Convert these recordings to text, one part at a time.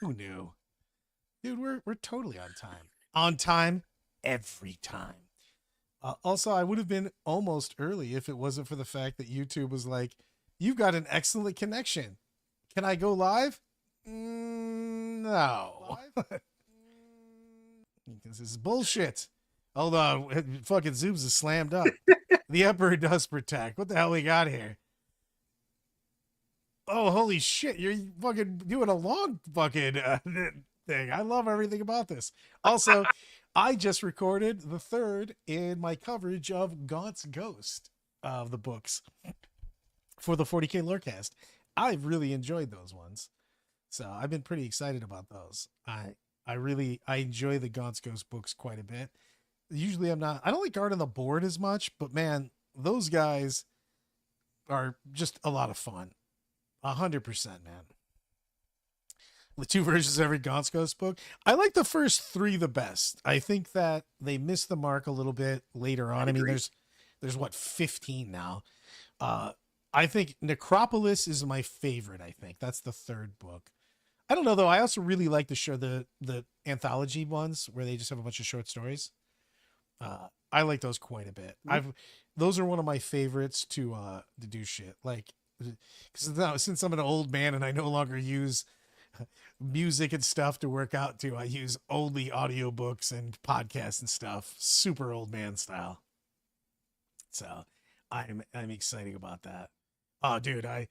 Who knew? Dude, we're totally on time. On time every time. Also, I would have been almost early if it wasn't for the fact that YouTube was like, "You've got an excellent connection. Can I go live?" No. This is bullshit. Hold on. Fucking Zoom's is slammed up. The Emperor does protect. What the hell we got here? Oh, holy shit. You're fucking doing a long fucking thing. I love everything about this. Also, I just recorded the third in my coverage of Gaunt's Ghost of the books for the 40K Lorecast. I've really enjoyed those ones. So I've been pretty excited about those. I enjoy the Gaunt's Ghost books quite a bit. Usually I don't like Art on the Board as much, but man, those guys are just a lot of fun. 100%, man. The two versions of every Gaunt's Ghost book. I like the first three the best. I think that they missed the mark a little bit later on. I mean, there's what, 15 now. I think Necropolis is my favorite. I think that's the third book. I don't know though. I also really like the anthology ones where they just have a bunch of short stories. I like those quite a bit. Those are one of my favorites to do shit like, because now since I'm an old man and I no longer use music and stuff to work out to, I use only audiobooks and podcasts and stuff, super old man style. So I'm excited about that. Oh, dude, I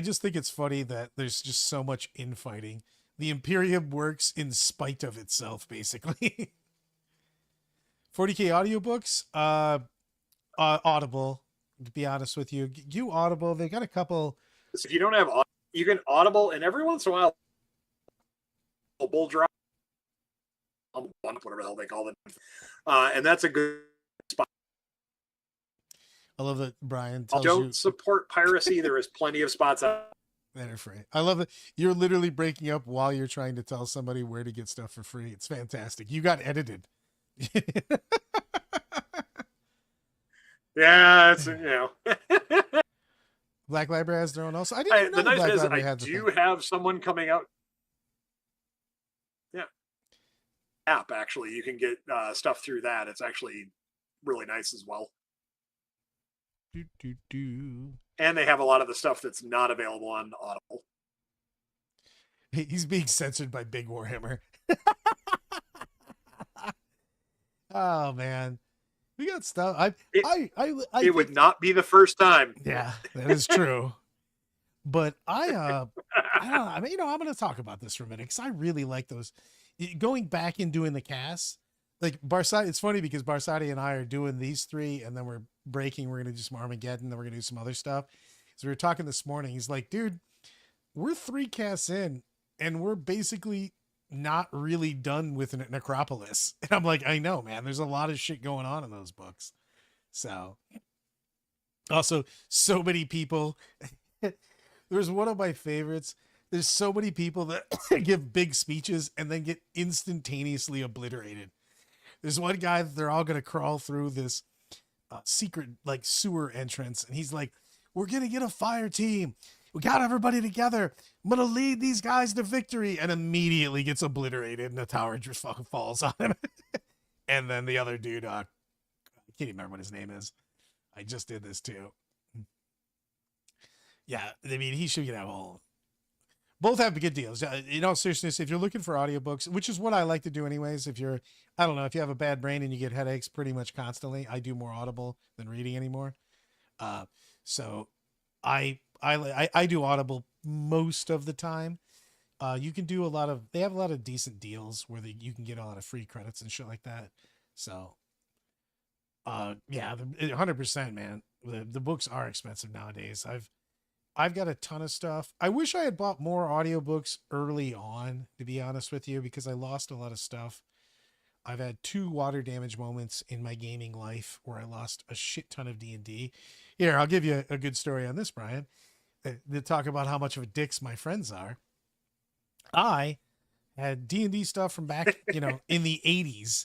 just think it's funny that there's just so much infighting. The Imperium works in spite of itself, basically. 40K audiobooks, Audible. To be honest with you, Audible. They got a couple. So if you don't have, you can Audible, and every once in a while, a bull drop, whatever the hell they call them, and that's a good spot. I love that Brian tells Don't support piracy. There is plenty of spots out that are free. I love that you're literally breaking up while you're trying to tell somebody where to get stuff for free. It's fantastic. You got edited. Yeah, it's, you know. Black Library has their own also. I didn't even know the nice Black is Library I had do have someone coming out. Yeah. App, actually. You can get stuff through that. It's actually really nice as well. And they have a lot of the stuff that's not available on Audible. He's being censored by Big Warhammer. Oh man, we got stuff. It would not be the first time. Yeah, that is true. But I don't know. I mean, I'm going to talk about this for a minute because I really like those. Going back and doing the casts, like Barsati. It's funny because Barsati and I are doing these three, and then we're breaking. We're going to do some Armageddon, then we're going to do some other stuff. So we were talking this morning. He's like, dude, we're 3 casts in, and we're basically not really done with Necropolis. And I'm like, I know, man. There's a lot of shit going on in those books. So, also, so many people. There's one of my favorites. There's so many people that give big speeches and then get instantaneously obliterated. There's one guy that they're all going to crawl through this secret like sewer entrance. And he's like, we're going to get a fire team. We got everybody together. I'm going to lead these guys to victory. And immediately gets obliterated and the tower just fucking falls on him. And then the other dude, I can't even remember what his name is. I just did this too. Yeah, I mean, he should get a whole. Both have good deals. In all seriousness, if you're looking for audiobooks, which is what I like to do anyways, if you're, I don't know, if you have a bad brain and you get headaches pretty much constantly, I do more Audible than reading anymore. So I do Audible most of the time. You can do they have a lot of decent deals where you can get a lot of free credits and shit like that. So, yeah, 100%, man. The books are expensive nowadays. I've got a ton of stuff. I wish I had bought more audiobooks early on, to be honest with you, because I lost a lot of stuff. I've had 2 water damage moments in my gaming life where I lost a shit ton of D&D. Here, I'll give you a good story on this, Brian. They talk about how much of a dicks my friends are. I had D&D stuff from back, in the 80s,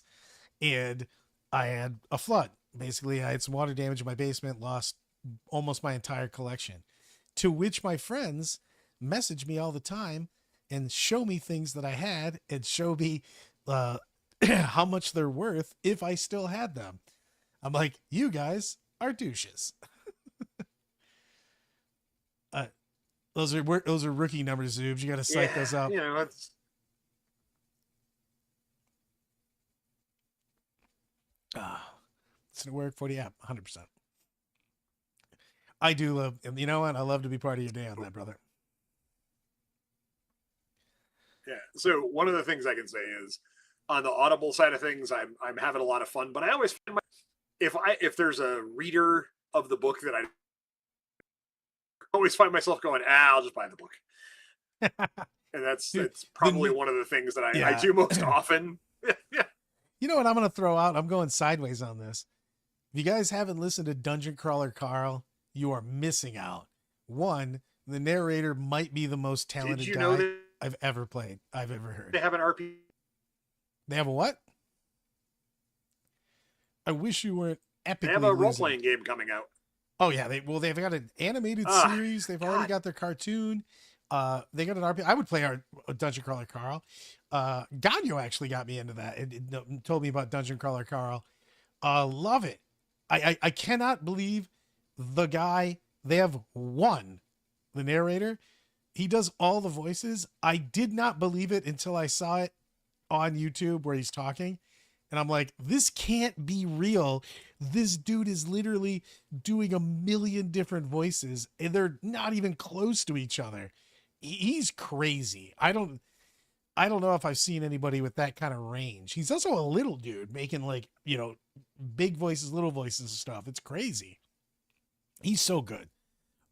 and I had a flood. Basically, I had some water damage in my basement, lost almost my entire collection. To which my friends message me all the time and show me things that I had and show me uh, how much they're worth if I still had them. I'm like, you guys are douches. Uh, those are rookie numbers, Zoobs. You got to cite Yeah, those up. it's It's gonna work for the app, 100%. I do love, and you know what? I love to be part of your day on that, brother. yeah. So one of the things I can say is on the Audible side of things, I'm having a lot of fun, but I always find if there's a reader of the book that I always find myself going, I'll just buy the book. And that's Dude, probably one of the things that I yeah. do most often. Yeah. You know what I'm going to throw out? I'm going sideways on this. If you guys haven't listened to Dungeon Crawler Carl, you are missing out. One, the narrator might be the most talented Did you guy know that I've ever played, I've ever heard. they have an RPG? They have a what? I wish you weren't epically They have a losing. role-playing game coming out. Oh yeah, they've got an animated series. They've already got their cartoon. They got an RPG. I would play our Dungeon Crawler Carl. Ganyo actually got me into that. It told me about Dungeon Crawler Carl. Love it. I cannot believe the guy. They have one, the narrator. He does all the voices. I did not believe it until I saw it on YouTube where he's talking. And I'm like, this can't be real. This dude is literally doing a million different voices and they're not even close to each other. He's crazy. I don't know if I've seen anybody with that kind of range. He's also a little dude making like, big voices, little voices and stuff. It's crazy. He's so good.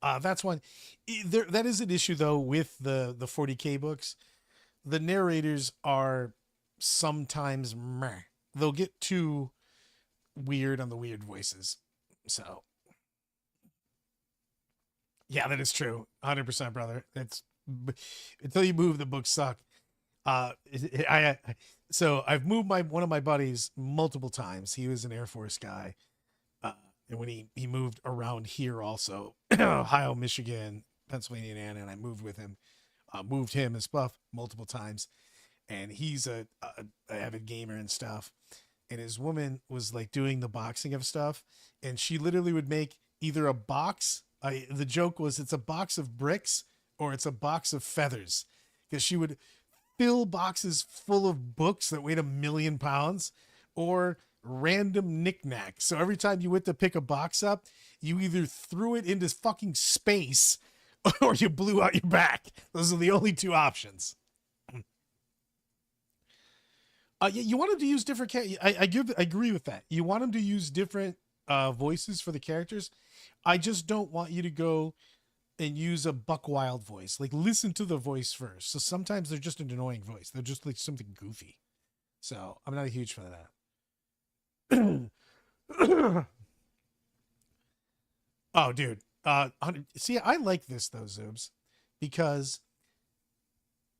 That's one. That is an issue though with the 40K books. The narrators are sometimes meh. They'll get too weird on the weird voices. So yeah, that is true. 100%, brother. It's until you move, the books suck. So I've moved one of my buddies multiple times. He was an Air Force guy. And when he moved around here also, Ohio, Michigan, Pennsylvania, and I moved with him, moved him and stuff multiple times. And he's a avid gamer and stuff. And his woman was like doing the boxing of stuff. And she literally would make either a box. The joke was it's a box of bricks or it's a box of feathers. Because she would fill boxes full of books that weighed 1,000,000 pounds or random knickknacks. So every time you went to pick a box up, you either threw it into fucking space or you blew out your back. Those are the only two options. You want them to use different. I agree with that. You want them to use different voices for the characters. I just don't want you to go and use a Buck Wild voice. Like listen to the voice first. So sometimes they're just an annoying voice. They're just like something goofy. So I'm not a huge fan of that. Oh, dude. See, I like this though, Zoobs, because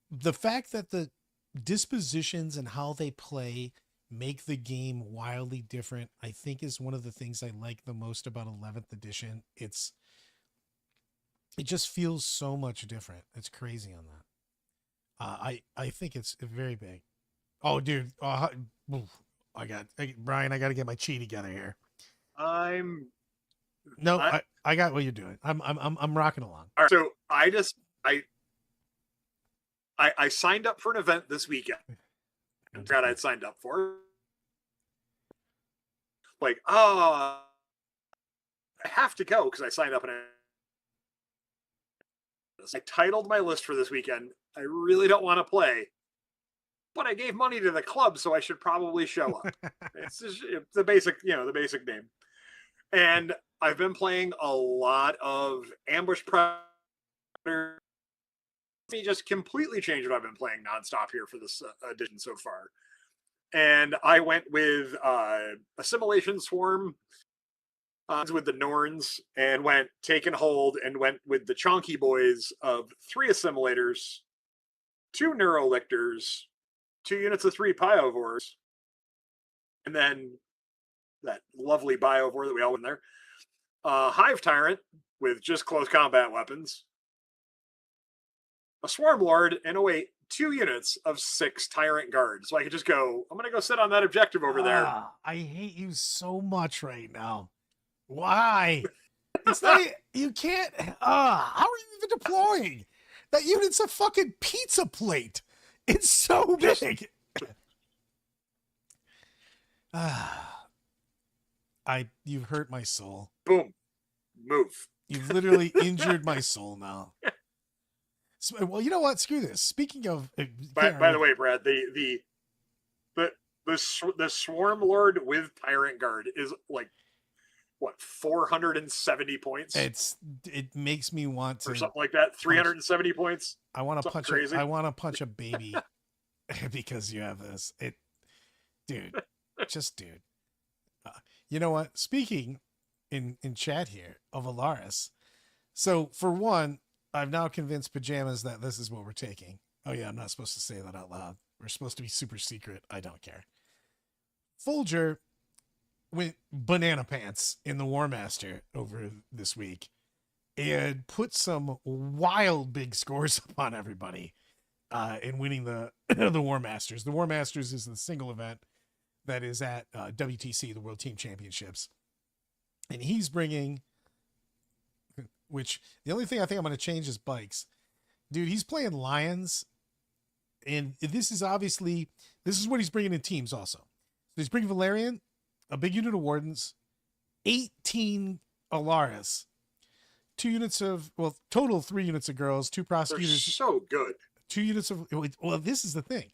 the fact that the dispositions and how they play make the game wildly different, I think is one of the things I like the most about 11th edition. It just feels so much different. It's crazy on that. I think it's very big. Oh, dude. Brian, I got to get my chi together here. I got what you're doing. I'm rocking along. All right, so I signed up for an event this weekend. I forgot I'd signed up for. Like, I have to go because I signed up and I titled my list for this weekend. I really don't want to play, but I gave money to the club, so I should probably show up. It's the basic name. And I've been playing a lot of Ambush Predator. Me just completely changed what I've been playing nonstop here for this edition so far. And I went with Assimilation Swarm with the Norns and went Taken Hold and went with the Chonky Boys of 3 Assimilators, 2 Neurolictors, 2 units of 3 Pyovores, and then that lovely Biovore that we all went there. Hive Tyrant with just close combat weapons. a Swarm Lord, and oh wait, 2 units of 6 Tyrant Guard. So I could just go, I'm going to go sit on that objective over there. I hate you so much right now. Why? It's not, you can't, how are you even deploying? That unit's a fucking pizza plate. It's so big. You've hurt my soul. Boom. Move. You've literally injured my soul now. So, well, you know what? Screw this. Speaking of, By the way, Brad, the Swarm Lord with Tyrant Guard is like what, 470 points? It makes me want to, or something like that. 370 points. I want to punch crazy. I want to punch a baby because you have this. Dude. You know what? Speaking in chat here of Alaris. So for one, I've now convinced Pajamas that this is what we're taking. Oh yeah, I'm not supposed to say that out loud. We're supposed to be super secret. I don't care. Folger went banana pants in the War Master over this week and put some wild big scores upon everybody in winning the the War Masters. The War Masters is the single event that is at WTC, the World Team Championships. And he's bringing, which the only thing I think I'm going to change is bikes. Dude, he's playing Lions. And this is what he's bringing in teams also. So he's bringing Valerian, a big unit of Wardens, 18 Alaris, 2 units of, well, total 3 units of girls, 2 prosecutors. They're so good. 2 units of, well, this is the thing.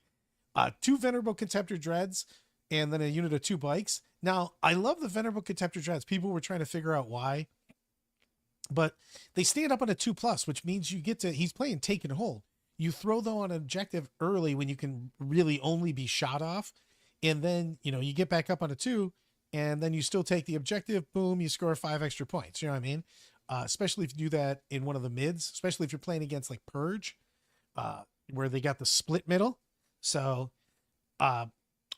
2 Venerable Contemptor Dreads, and then a unit of 2 bikes. Now, I love the Venerable Contemptor Dreads. People were trying to figure out why. But they stand up on a 2+, which means you get to, he's playing take and hold. You throw them on an objective early when you can really only be shot off. And then, you get back up on a 2, and then you still take the objective. Boom, you score 5 extra points. You know what I mean? Especially if you do that in one of the mids, especially if you're playing against like Purge, where they got the split middle. So,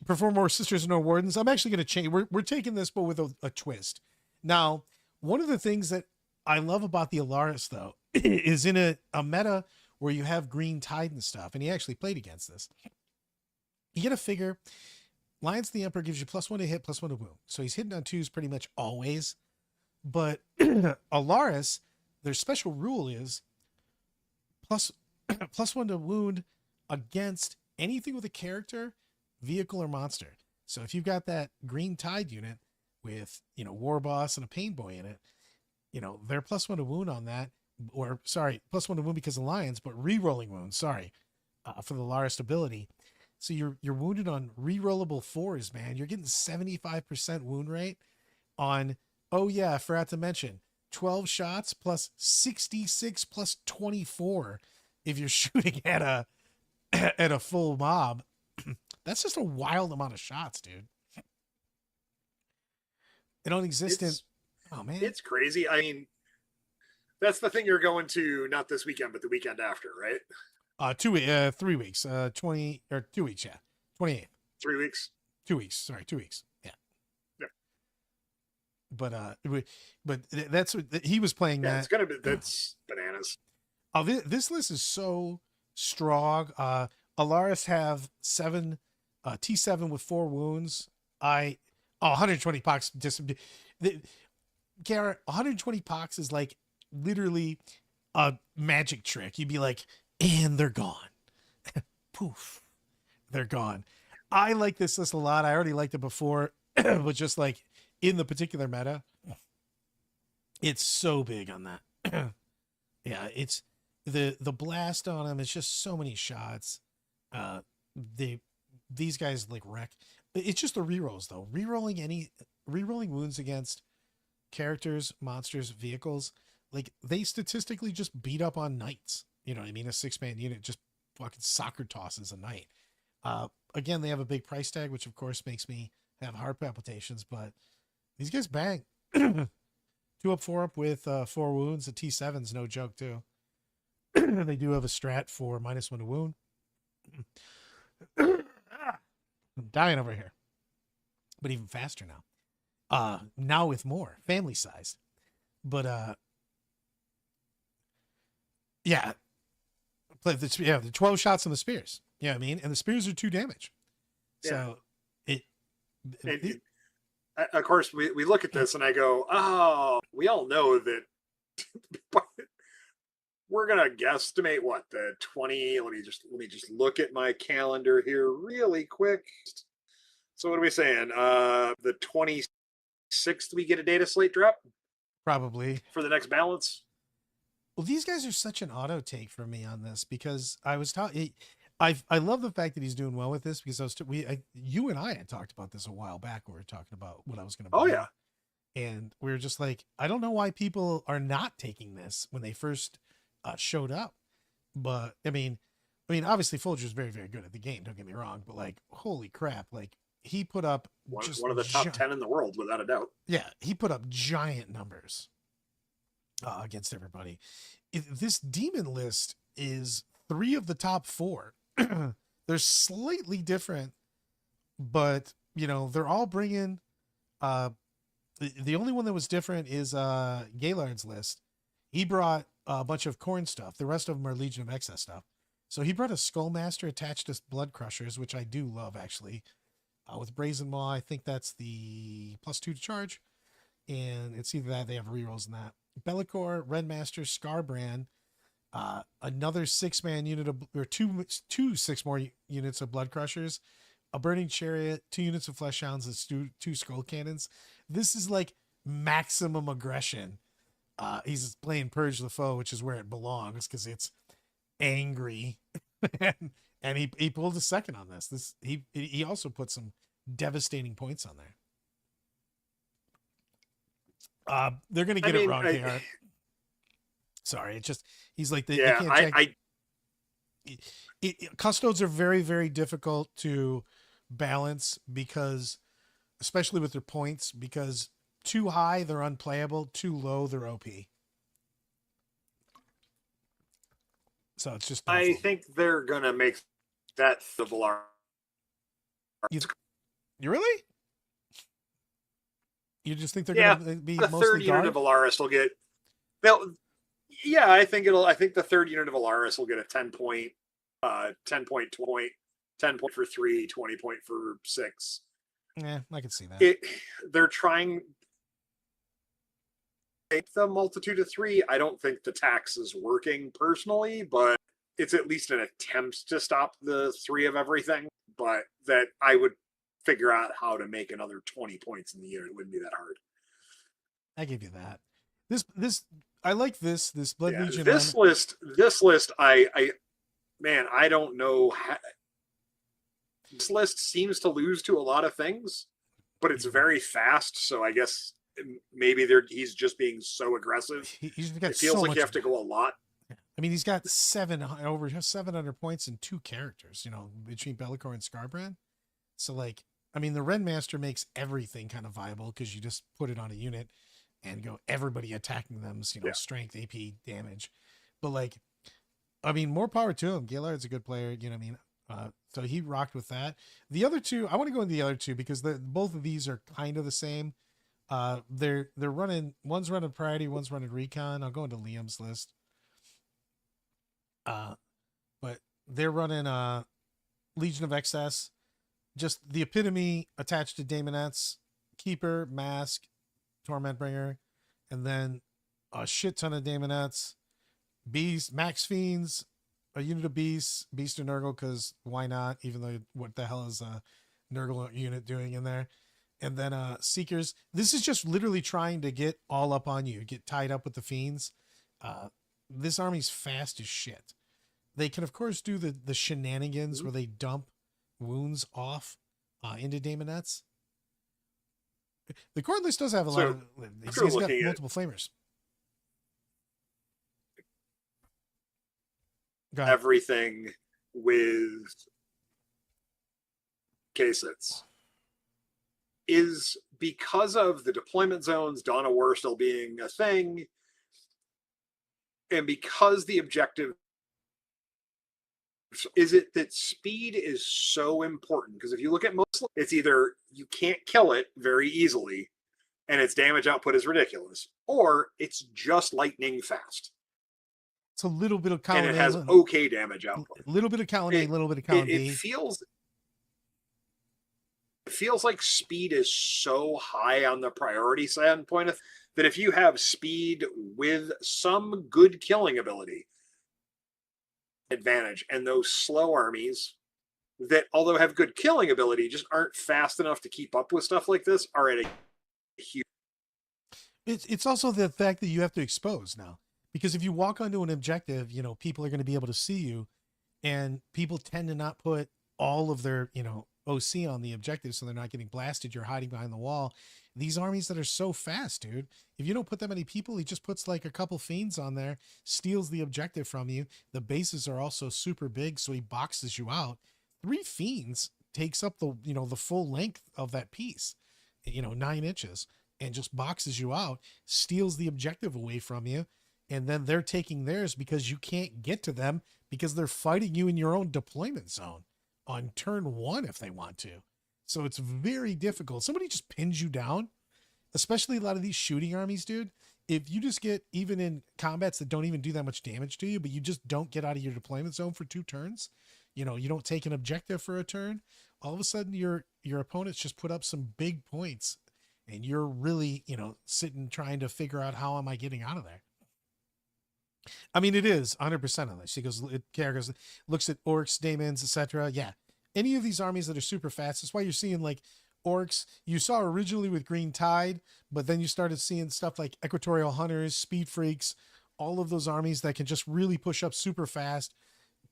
perform more Sisters and No Wardens. I'm actually going to change. We're taking this, but with a twist. Now, one of the things that I love about the Alaris, though, is in a meta where you have Green Tide and stuff, and he actually played against this. You got to figure, Lions the Emperor gives you +1 to hit, +1 to wound. So he's hitting on 2s pretty much always. But Alaris, their special rule is +1 to wound against anything with a character, vehicle, or monster. So if you've got that Green Tide unit with, War Boss and a Pain Boy in it, they're +1 to wound on that, or sorry, +1 to wound because of Lions, but re-rolling wounds, for the Alaris ability. So you're wounded on re-rollable 4s, man. You're getting 75% wound rate on, oh yeah, I forgot to mention, 12 shots plus 66 plus 24 if you're shooting at a full mob. That's just a wild amount of shots, dude. It don't exist in, oh man. It's crazy. I mean, that's the thing you're going to, not this weekend, but the weekend after, right? 3 weeks, 20 or 2 weeks. Yeah. 28th. 3 weeks. 2 weeks. Sorry. 2 weeks. Yeah. Yeah. But that's what he was playing. Yeah, that. It's going to be, that's bananas. Oh, this list is so strong. Alaris have 7, T7 with 4 wounds. 120 pox. Garrett, 120 pox is like literally a magic trick. You'd be like, and they're gone. Poof. They're gone. I like this list a lot. I already liked it before, but just like in the particular meta, it's so big on that. Yeah, it's the blast on them. It's just so many shots. These guys like wreck. It's just the rerolls though. Rerolling wounds against characters, monsters, vehicles, like they statistically just beat up on knights. You know what I mean? A 6-man unit just fucking soccer tosses a knight. Again, they have a big price tag, which of course makes me have heart palpitations, but these guys bang. 2 up, 4 up with 4 wounds. The T7's no joke too. They do have a strat for -1 to wound. I'm dying over here, but even faster now. Now with more family sized, but yeah, the 12 shots on the spears. Yeah, I mean, and the spears are 2 damage. So it, of course, we look at this and I go, oh, we all know that we're gonna guesstimate what the 20. Let me just look at my calendar here really quick. So what are we saying? The 26th we get a data slate drop probably for the next balance. Well, these guys are such an auto take for me on this because I was talking. I love the fact that he's doing well with this because you and I had talked about this a while back. When we were talking about what I was going to. Oh yeah, and we were just like, I don't know why people are not taking this when they first showed up, but I mean, obviously Folger's very very good at the game. Don't get me wrong, but like, holy crap, like he put up one of the top 10 in the world without a doubt. Yeah, he put up giant numbers against everybody. This demon list is 3 of the top 4. They're slightly different, but they're all bringing. The only one that was different is Gaylord's list. He brought a bunch of corn stuff. The rest of them are Legion of Excess stuff. So he brought a Skullmaster attached to Blood Crushers, which I do love actually. With Brazen Maw, I think that's the +2 to charge, and it's either that they have rerolls in that. Bellicor, Redmaster, Scarbrand, another 6-man unit or two 6 more units of Blood Crushers, a Burning Chariot, 2 units of Flesh Hounds, and 2 Skull Cannons. This is like maximum aggression. He's playing Purge the Foe, which is where it belongs because it's angry. and he pulled a second on this. He also put some devastating points on there. They're gonna get it wrong here. Sorry, it's just he's like they can't check. Custodes are very very difficult to balance because, especially with their points, because too high they're unplayable, too low they're OP. So it's just. I think they're gonna make that the Valar. You really? You just think they're gonna be the mostly third unit of Valaris will get. Yeah, I think the third unit of Valaris will get a 10 point for 3, 20 point for 6. Yeah, I can see that. They're trying take the multitude of 3. I don't think the tax is working personally, but it's at least an attempt to stop the 3 of everything. But that I would figure out how to make another 20 points in the year. It wouldn't be that hard. I give you that. This I like this Blood Legion. This list, I don't know. This list seems to lose to a lot of things, but it's very fast. So I guess maybe he's just being so aggressive. It feels like you have to go a lot. I mean, he's got over 700 points in 2 characters, between Bellicor and Scarbrand. So like, I mean, the Redmaster makes everything kind of viable because you just put it on a unit and go everybody attacking them, strength, AP, damage. But like, I mean, more power to him. Gaylord's a good player, you know what I mean? So he rocked with that. The other 2, I want to go into the other 2 because both of these are kind of the same. They're running, one's running Priority, one's running Recon. I'll go into Liam's list. But they're running Legion of Excess, just the epitome attached to Daemonettes, Keeper, Mask, Torment Bringer, and then a shit ton of Daemonettes, Beast, Max Fiends, a unit of Beast and Nurgle, because why not? Even though what the hell is a Nurgle unit doing in there? And then Seekers. This is just literally trying to get all up on you, get tied up with the Fiends. This army's fast as shit. They can, of course, do the shenanigans where they dump wounds off into Daemonettes. The cord list does have a lot of. He's got multiple flamers. Everything with K-Sits is because of the deployment zones, Dawn of War still being a thing, and because the objective is it that speed is so important. Because if you look at most, it's either you can't kill it very easily and its damage output is ridiculous, or it's just lightning fast. It's a little bit of and column it A, has okay damage output. little bit of column A, It little bit of it, column it B. feels it feels like speed is so high on the priority standpoint that if you have speed with some good killing ability advantage, and those slow armies that although have good killing ability just aren't fast enough to keep up with stuff like this are at a huge. It's also the fact that you have to expose now, because if you walk onto an objective, people are going to be able to see you, and people tend to not put all of their OC on the objective, so they're not getting blasted. You're hiding behind the wall. These armies that are so fast, dude, if you don't put that many people, he just puts like a couple fiends on there, steals the objective from you. The bases are also super big, so he boxes you out. 3 fiends takes up the full length of that piece, 9 inches, and just boxes you out, steals the objective away from you, and then they're taking theirs because you can't get to them because they're fighting you in your own deployment zone on turn 1 if they want to. So it's very difficult. Somebody just pins you down, especially a lot of these shooting armies, dude. If you just get, even in combats that don't even do that much damage to you, but you just don't get out of your deployment zone for 2 turns, you don't take an objective for a turn, all of a sudden your opponents just put up some big points, and you're really, sitting trying to figure out, how am I getting out of there? I mean, it is 100% on this. She goes, characters looks at orcs, daemons, etc. Yeah, any of these armies that are super fast. That's why you're seeing like orcs. You saw originally with Green Tide, but then you started seeing stuff like Equatorial Hunters, Speed Freaks, all of those armies that can just really push up super fast,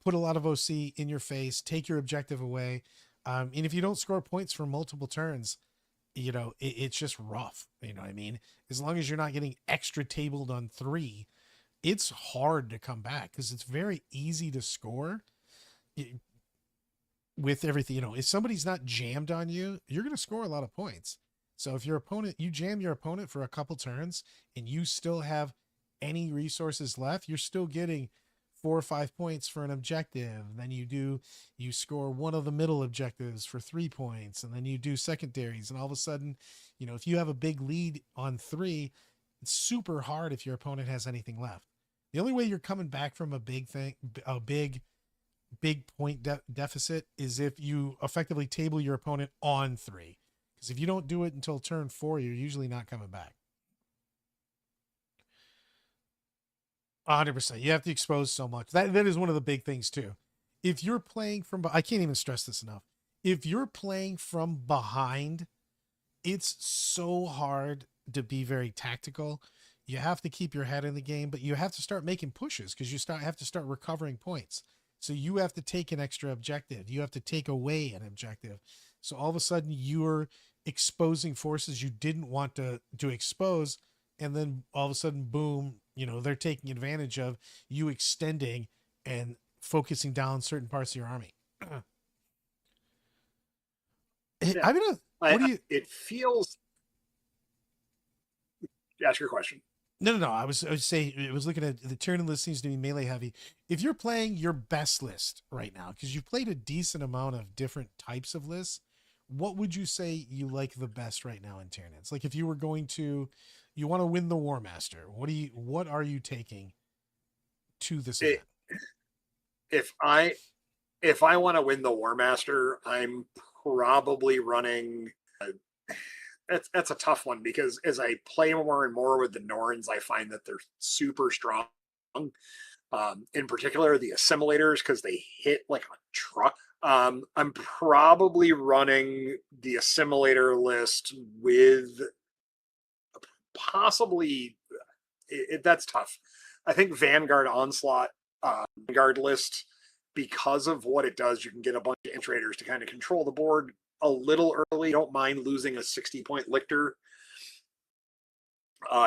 put a lot of OC in your face, take your objective away. And if you don't score points for multiple turns, it's just rough. You know what I mean? As long as you're not getting extra tabled on 3, it's hard to come back because it's very easy to score with everything. If somebody's not jammed on you, you're going to score a lot of points. So if you jam your opponent for a couple turns and you still have any resources left, you're still getting 4 or 5 points for an objective. Then you score one of the middle objectives for 3 points, and then you do secondaries. And all of a sudden, if you have a big lead on 3, it's super hard if your opponent has anything left. The only way you're coming back from a big point deficit is if you effectively table your opponent on 3. Because if you don't do it until turn 4, you're usually not coming back. 100%. You have to expose so much. That is one of the big things too. If you're playing from, I can't even stress this enough. If you're playing from behind, it's so hard to be very tactical. You have to keep your head in the game, but you have to start making pushes because have to start recovering points. So you have to take an extra objective. You have to take away an objective. So all of a sudden you're exposing forces you didn't want to expose. And then all of a sudden, boom, they're taking advantage of you extending and focusing down certain parts of your army. Yeah. I'm gonna. What do you? It feels. Ask your question. No. I was saying, it was looking at the turn list seems to be melee heavy. If you're playing your best list right now, because you've played a decent amount of different types of lists, what would you say you like the best right now in Tyranids? Like if you were going to, you want to win the War Master, what are you taking to this event? If I want to win the War Master, I'm probably running. That's a tough one because as I play more and more with the Norns, I find that they're super strong. In particular, the assimilators, because they hit like a truck. I'm probably running the assimilator list with possibly. That's tough. I think Vanguard Onslaught Vanguard list, because of what it does, you can get a bunch of traders to kind of control the board a little early. Don't mind losing a 60-point Lictor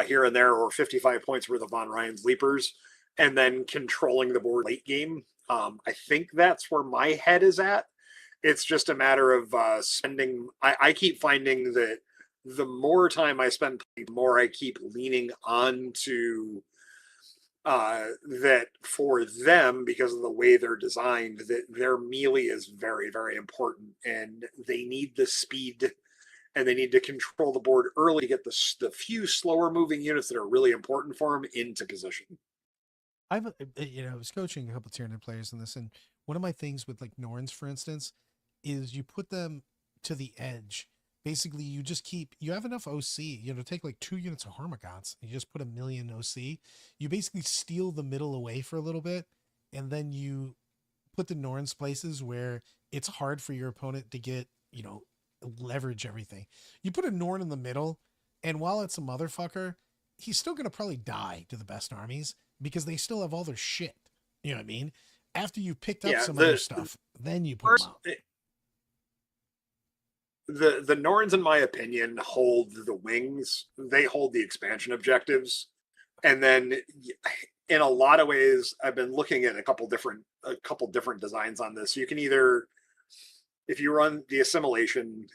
here and there, or 55 points worth of Von Ryan's Leapers, and then controlling the board late game. I think that's where my head is at. It's just a matter of spending. I keep finding that the more time I spend, the more I keep leaning on to that for them, because of the way they're designed, that their melee is very, very important, and they need the speed and they need to control the board early to get the few slower moving units that are really important for them into position. I was coaching a couple Tyranid players in this, and one of my things with like Norns, for instance, is you put them to the edge. Basically, you have enough OC, take like 2 units of Hormagaunts, and you just put 1,000,000 OC. You basically steal the middle away for a little bit, and then you put the Norns places where it's hard for your opponent to get, leverage everything. You put a Norn in the middle, and while it's a motherfucker, he's still going to probably die to the best armies because they still have all their shit. You know what I mean? After you've picked up Yeah, some other stuff, then you put them first out. the Norns, in my opinion, hold the wings. They hold the expansion objectives, and then in a lot of ways, I've been looking at a couple different designs on this. You can either, if you run the assimilation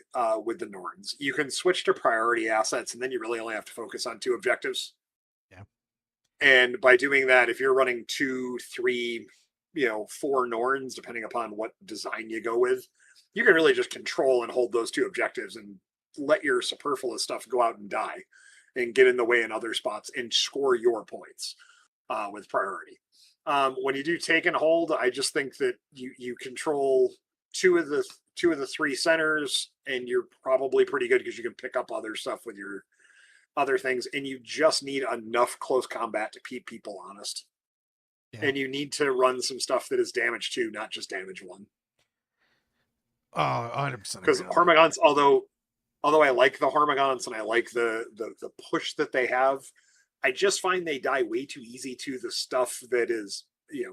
with the Norns, you can switch to priority assets, and then you really only have to focus on 2 objectives. Yeah. And by doing that, if you're running 2, 3, 4 Norns, depending upon what design you go with, you can really just control and hold those 2 objectives and let your superfluous stuff go out and die and get in the way in other spots and score your points with priority. When you do take and hold, I just think that you control two of the 3 centers, and you're probably pretty good because you can pick up other stuff with your other things, and you just need enough close combat to keep people honest. Yeah. And you need to run some stuff that is damage 2, not just damage 1. Oh, 100%. Because Hormagaunts, although I like the Hormagaunts and I like the push that they have, I just find they die way too easy to the stuff that is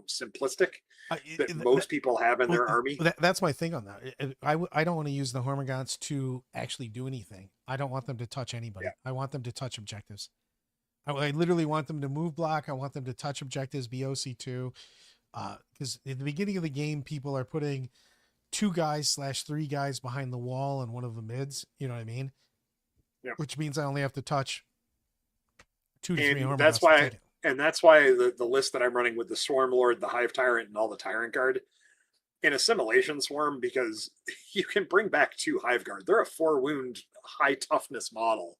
simplistic that most people have in their army. That's my thing on that. I don't want to use the Hormagaunts to actually do anything. I don't want them to touch anybody. Yeah. I want them to touch objectives. I literally want them to move block. I want them to touch objectives, be OC2. Because at the beginning of the game, people are putting 2 guys / 3 guys behind the wall and one of the mids. You know what I mean? Yeah. Which means I only have to touch 2 to 3 Hormagaunts. That's why the list that I'm running with the Swarm Lord, the Hive Tyrant, and all the Tyrant Guard in Assimilation Swarm, because you can bring back 2 Hive Guard. They're a 4-wound, high toughness model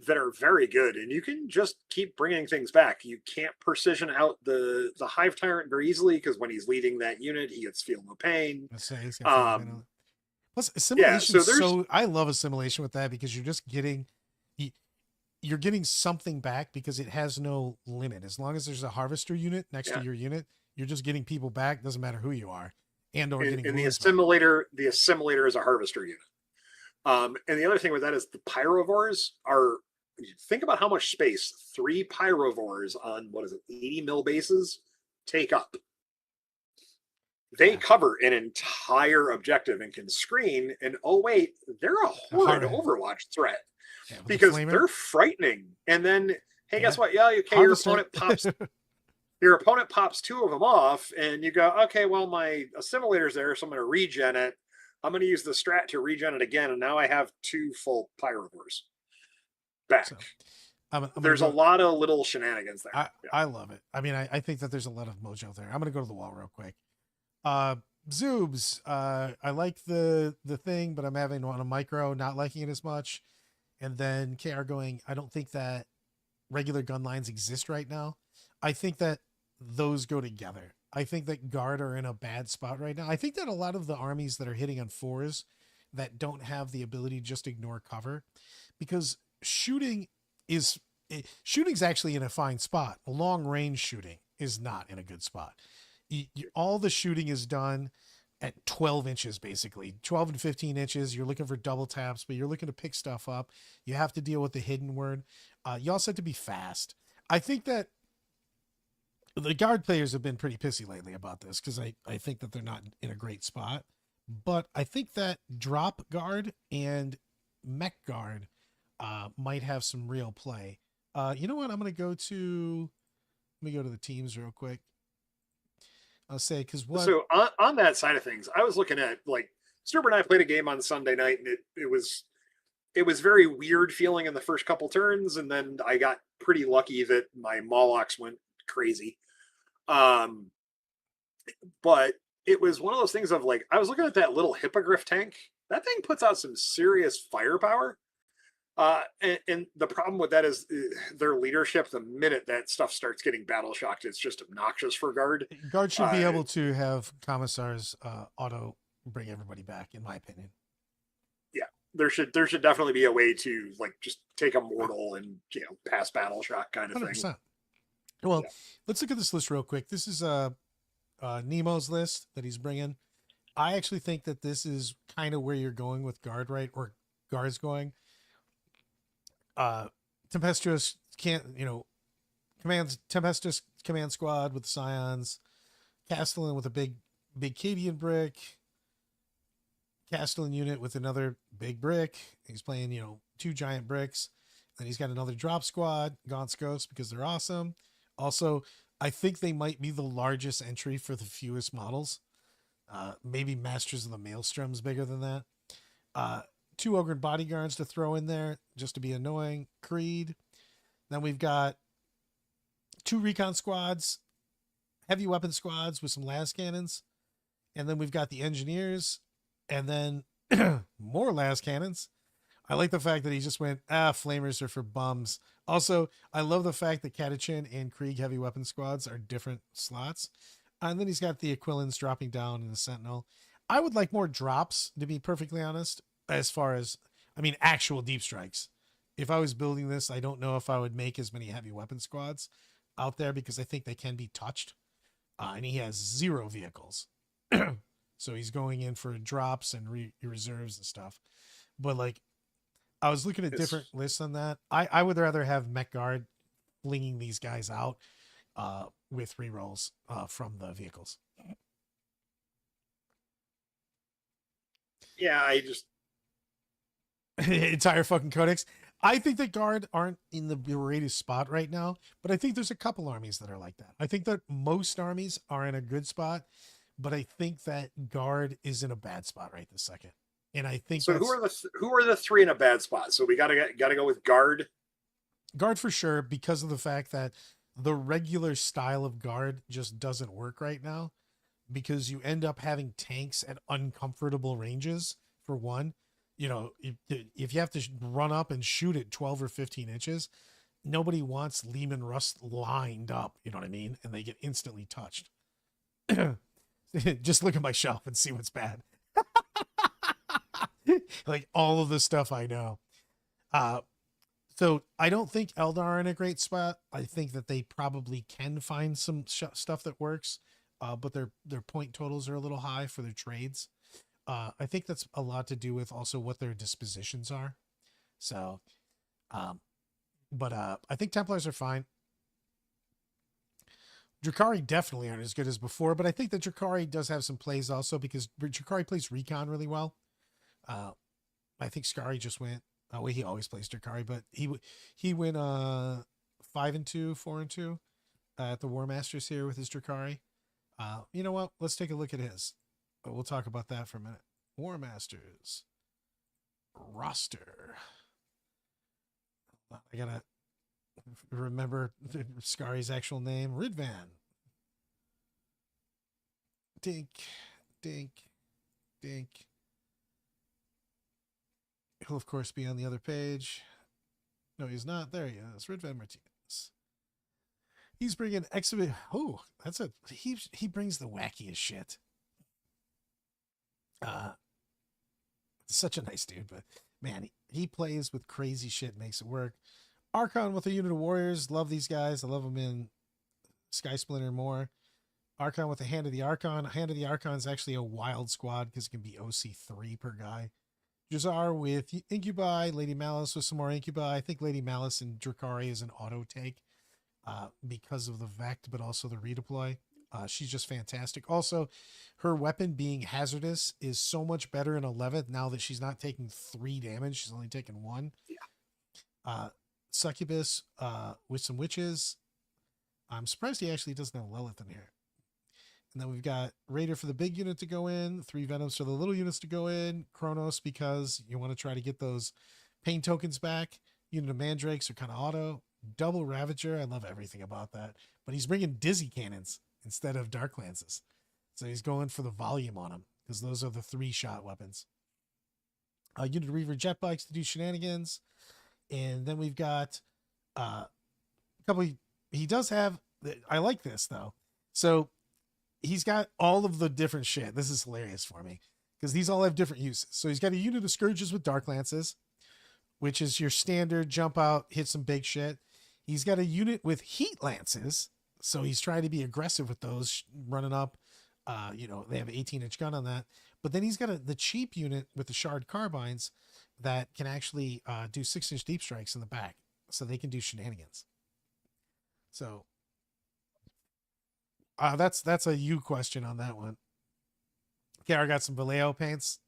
that are very good, and you can just keep bringing things back. You can't precision out the Hive Tyrant very easily because when he's leading that unit, he gets feel no pain. Plus, assimilation. I love assimilation with that because you're just getting. You're getting something back because it has no limit. As long as there's a harvester unit next to your unit, you're just getting people back. Doesn't matter who you are, and the assimilator. The assimilator is a harvester unit. And the other thing with that is the pyrovores are. Think about how much space 3 pyrovores on 80 mil bases take up. They cover an entire objective and can screen. And oh wait, they're a horrid Overwatch threat. Yeah, because they're frightening. And then, hey, guess what? Yeah, okay, your opponent pops 2 of them off, and you go, okay, well, my assimilator's there, so I'm going to regen it. I'm going to use the strat to regen it again, and now I have 2 full pyrovores back. So, there's a lot of little shenanigans there. I love it. I mean, I think that there's a lot of mojo there. I'm going to go to the wall real quick. Zoobs, I like the thing, but I'm having on a micro, not liking it as much. And then KR going, I don't think that regular gun lines exist right now. I think that those go together. I think that guard are in a bad spot right now. I think that a lot of the armies that are hitting on 4s that don't have the ability to just ignore cover, because shooting's actually in a fine spot. Long range shooting is not in a good spot. All the shooting is done at 12 inches, basically 12 and 15 inches. You're looking for double taps, but you're looking to pick stuff up. You have to deal with the hidden word. You also have to be fast. I think that the guard players have been pretty pissy lately about this because I think that they're not in a great spot, but I think that drop guard and mech guard might have some real play. You know what? Let me go to the teams real quick. I'll say, because what? So on that side of things, I was looking at, like, Stuber and I played a game on Sunday night, and it was very weird feeling in the first couple turns, and then I got pretty lucky that my Molochs went crazy. But it was one of those things of, like, I was looking at that little Hippogriff tank. That thing puts out some serious firepower. And the problem with that is their leadership. The minute that stuff starts getting battle shocked, it's just obnoxious for guard. Guard should be Uh, able to have commissars auto bring everybody back, in my opinion. yeah, there should definitely be a way to like just take a mortal and pass battle shock kind of thing. 100%. Well, Yeah. let's look at this list real quick. This is Nemo's list that he's bringing. I actually think that this is kind of where you're going with guard, right? Or guards going. Tempestuous can't, commands Tempestuous command squad with the Scions, Castellan with a big Cadian brick, Castellan unit with another big brick. He's playing, 2 giant bricks. Then he's got another drop squad, Gaunt's Ghost, because they're awesome. Also, I think they might be the largest entry for the fewest models. Maybe Masters of the Maelstrom's bigger than that. 2 Ogre bodyguards to throw in there just to be annoying. Creed. Then we've got 2 recon squads, heavy weapon squads with some las cannons. And then we've got the engineers and then more las cannons. I like the fact that he just went, flamers are for bums. Also, I love the fact that Catachin and Krieg heavy weapon squads are different slots. And then he's got the Aquilans dropping down in the Sentinel. I would like more drops, to be perfectly honest, as far as, actual deep strikes. If I was building this, I don't know if I would make as many heavy weapon squads out there because I think they can be touched. And he has 0 vehicles. So he's going in for drops and reserves and stuff. But like, I was looking at different lists on that. I would rather have Mech Guard flinging these guys out with rerolls from the vehicles. Yeah, I just entire fucking codex. I think that Guard aren't in the greatest spot right now, but I think there's a couple armies that are like that. I think that most armies are in a good spot, but I think that Guard is in a bad spot right this second. And I think so. Who are the 3 in a bad spot? So we gotta go with guard. Guard for sure, because of the fact that the regular style of Guard just doesn't work right now, because you end up having tanks at uncomfortable ranges. For one, if you have to run up and shoot at 12 or 15 inches, nobody wants Lehman Russ lined up. You know what I mean? And they get instantly touched. Just look at my shelf and see what's bad. Like all of the stuff I know. So I don't think Eldar are in a great spot. I think that they probably can find some stuff that works, but their point totals are a little high for their trades. I think that's a lot to do with also what their dispositions are. So, but I think Templars are fine. Drukhari definitely aren't as good as before, but I think that Drukhari does have some plays also because Drukhari plays recon really well. I think Skari just went. Oh, he always plays Drukhari, but he went 5-2, 4-2 at the War Masters here with his Drukhari. You know what? Let's take a look at his. We'll talk about that for a minute. War Masters roster. I gotta remember Skari's actual name. Ridvan. Dink, dink, dink. He'll of course be on the other page. No, he's not. There he is. Ridvan Martinez. He's bringing exhibit. Oh, he brings the wackiest shit. Such a nice dude, but man, he plays with crazy shit, makes it work. Archon with a unit of warriors. Love these guys. I love them in Sky Splinter more. Archon with a Hand of the Archon. Hand of the Archon is actually a wild squad because it can be OC3 per guy. Jazar with Incubi. Lady Malice with some more Incubi. I think Lady Malice and Drukhari is an auto take because of the Vect, but also the redeploy. She's just fantastic. Also, her weapon being hazardous is so much better in 11th now that she's not taking 3 damage. She's only taking 1. Yeah. Succubus with some witches. I'm surprised he actually doesn't have Lilith in here. And then we've got Raider for the big unit to go in, 3 Venoms for the little units to go in, Kronos because you want to try to get those pain tokens back. Unit of Mandrakes are kind of auto. Double Ravager, I love everything about that. But he's bringing Dizzy Cannons instead of Dark Lances. So he's going for the volume on them because those are the 3-shot weapons. Unit of Reaver jet bikes to do shenanigans. And then we've got a couple. He does have. I like this though. So he's got all of the different shit. This is hilarious for me because these all have different uses. So he's got a unit of Scourges with Dark Lances, which is your standard jump out, hit some big shit. He's got a unit with Heat Lances. So he's trying to be aggressive with those, running up. They have an 18-inch gun on that. But then he's got the cheap unit with the Shard Carbines that can actually do 6-inch deep strikes in the back. So they can do shenanigans. So that's a you question on that one. Okay, I got some Vallejo paints.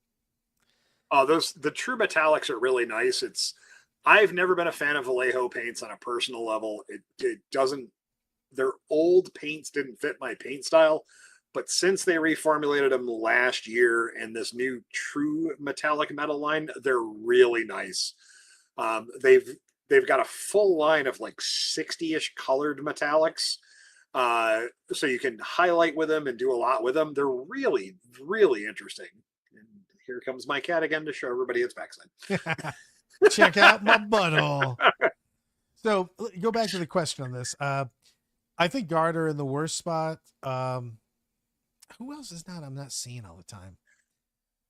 Oh, the true metallics are really nice. I've never been a fan of Vallejo paints on a personal level. It doesn't. Their old paints didn't fit my paint style, but since they reformulated them last year and this new true metallic metal line, they're really nice. They've got a full line of like 60-ish colored metallics. So you can highlight with them and do a lot with them. They're really, really interesting. And here comes my cat again to show everybody its backside. Check out my butthole. So go back to the question on this. I think Garter in the worst spot. Who else is not? I'm not seeing all the time.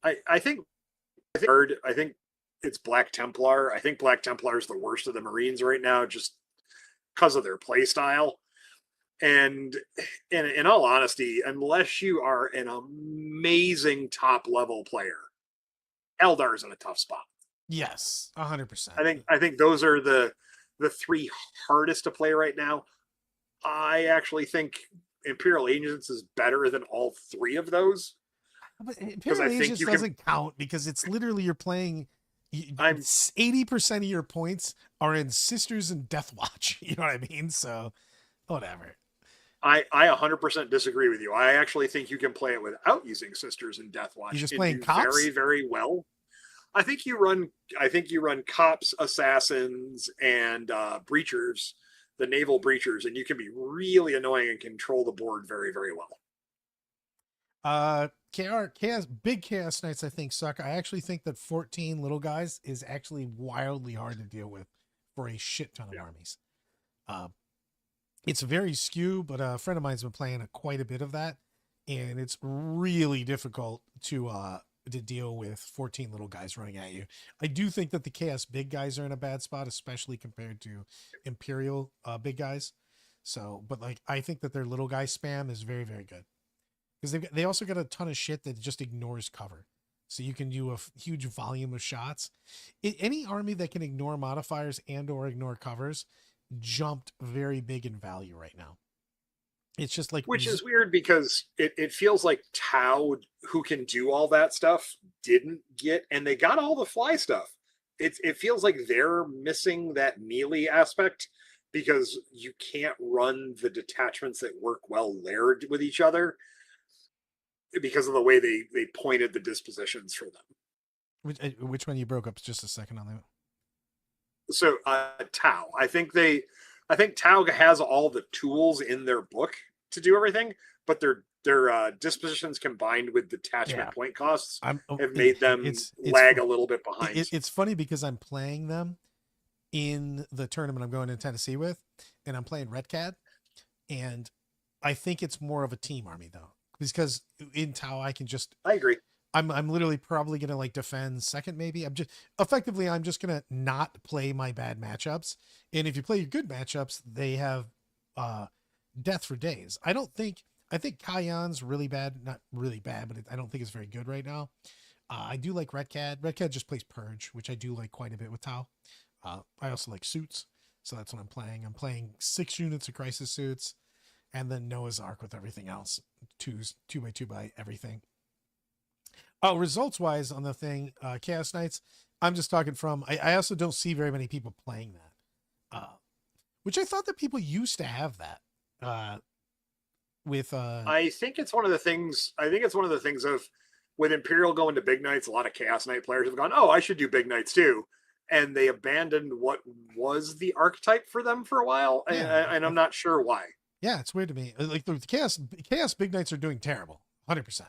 I think it's Black Templar. I think Black Templar is the worst of the Marines right now, just because of their play style. And in all honesty, unless you are an amazing top level player, Eldar's in a tough spot. Yes, 100%. I think those are the three hardest to play right now. I actually think Imperial Agents is better than all three of those. But Imperial Agents doesn't count because it's literally you're playing. 80% of your points are in Sisters and Deathwatch. You know what I mean? So whatever. I 100% disagree with you. I actually think you can play it without using Sisters and Deathwatch. You're just playing cops? Very, very well. I think you run cops, assassins, and breachers, the naval breachers, and you can be really annoying and control the board very, very well. Big Chaos Knights I think suck. I actually think that 14 little guys is actually wildly hard to deal with for a shit ton of armies. It's very skew, but a friend of mine's been playing quite a bit of that, and it's really difficult to deal with 14 little guys running at you. I do think that the Chaos big guys are in a bad spot, especially compared to Imperial big guys. So, but like I think that their little guy spam is very, very good because they also got a ton of shit that just ignores cover. So you can do a huge volume of shots. Any army that can ignore modifiers and or ignore covers jumped very big in value right now. It's just like, which is weird because it feels like Tau, who can do all that stuff, didn't get, and they got all the fly stuff. It feels like they're missing that melee aspect because you can't run the detachments that work well layered with each other because of the way they pointed the dispositions for them. Which one you broke up just a second on that? So Tau, I think Tau has all the tools in their book to do everything, but their dispositions combined with detachment point costs have made them lag a little bit behind. It's funny because I'm playing them in the tournament I'm going to Tennessee with, and I'm playing Red Cad, and I think it's more of a team army though, because in Tau I agree. I'm literally probably gonna like defend second maybe. I'm just gonna not play my bad matchups. And if you play your good matchups, they have death for days. I think Kayan's really bad, not really bad, but I don't think it's very good right now. I do like Red Cad. Red Cad just plays Purge, which I do like quite a bit with Tau. I also like Suits, so that's what I'm playing. I'm playing 6 units of Crisis Suits, and then Noah's Ark with everything else. 2x2 by everything. Oh, results wise on the thing, Chaos Knights, I'm just talking from, I also don't see very many people playing that, which I thought that people used to have that, I think it's one of the things of with Imperial going to Big Knights, a lot of Chaos Knight players have gone, oh, I should do Big Knights too. And they abandoned what was the archetype for them for a while. Yeah. And I'm not sure why. Yeah, it's weird to me. Like the Chaos Big Knights are doing terrible, 100%.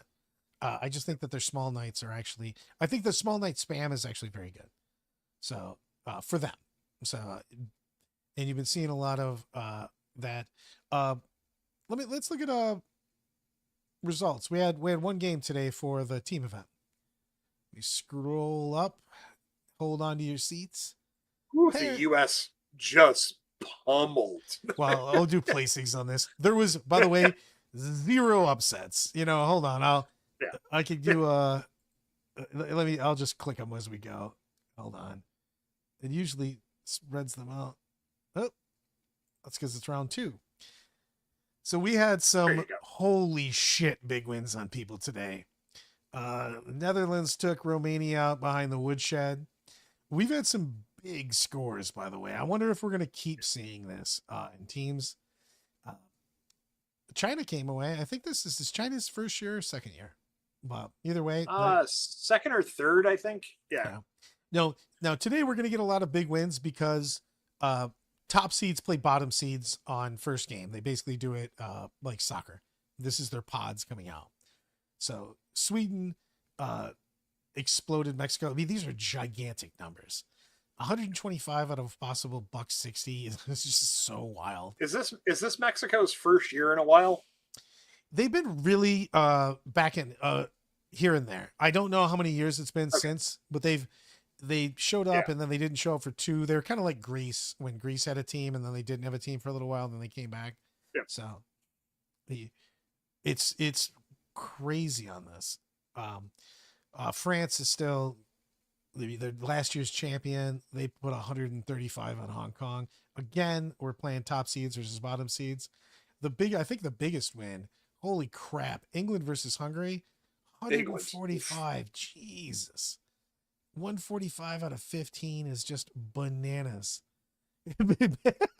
I just think that their small knights are actually, I think the small knight spam is actually very good. So for them, So, and you've been seeing a lot of that. Uh, let's look at results. We had one game today for the team event. We scroll up, hold on to your seats. The U.S. just pummeled. Well, I'll do placings on this. There was, by the way, 0 upsets. Hold on. I could do I'll just click them as we go. Hold on. It usually spreads them out. Oh, that's because it's round 2. So we had some holy shit big wins on people today. Netherlands took Romania out behind the woodshed. We've had some big scores, by the way. I wonder if we're going to keep seeing this in teams. China came away. I think this is China's first year or second year. Well, either way. Second or third, I think. Yeah. No. Now, today we're going to get a lot of big wins because top seeds play bottom seeds on first game. They basically do it like soccer. This is their pods coming out. So Sweden exploded Mexico. I mean, these are gigantic numbers. 125 out of possible $160 is just so wild. Is this Mexico's first year in a while? They've been really back in here and there. I don't know how many years it's been since, but they showed up and then they didn't show up for 2. They're kind of like Greece when Greece had a team and then they didn't have a team for a little while and then they came back. Yeah. So it's crazy on this. France is still the last year's champion. They put 135 on Hong Kong. Again, we're playing top seeds versus bottom seeds. I think the biggest win, holy crap, England versus Hungary, 145. Jesus. 145 out of 15 is just bananas.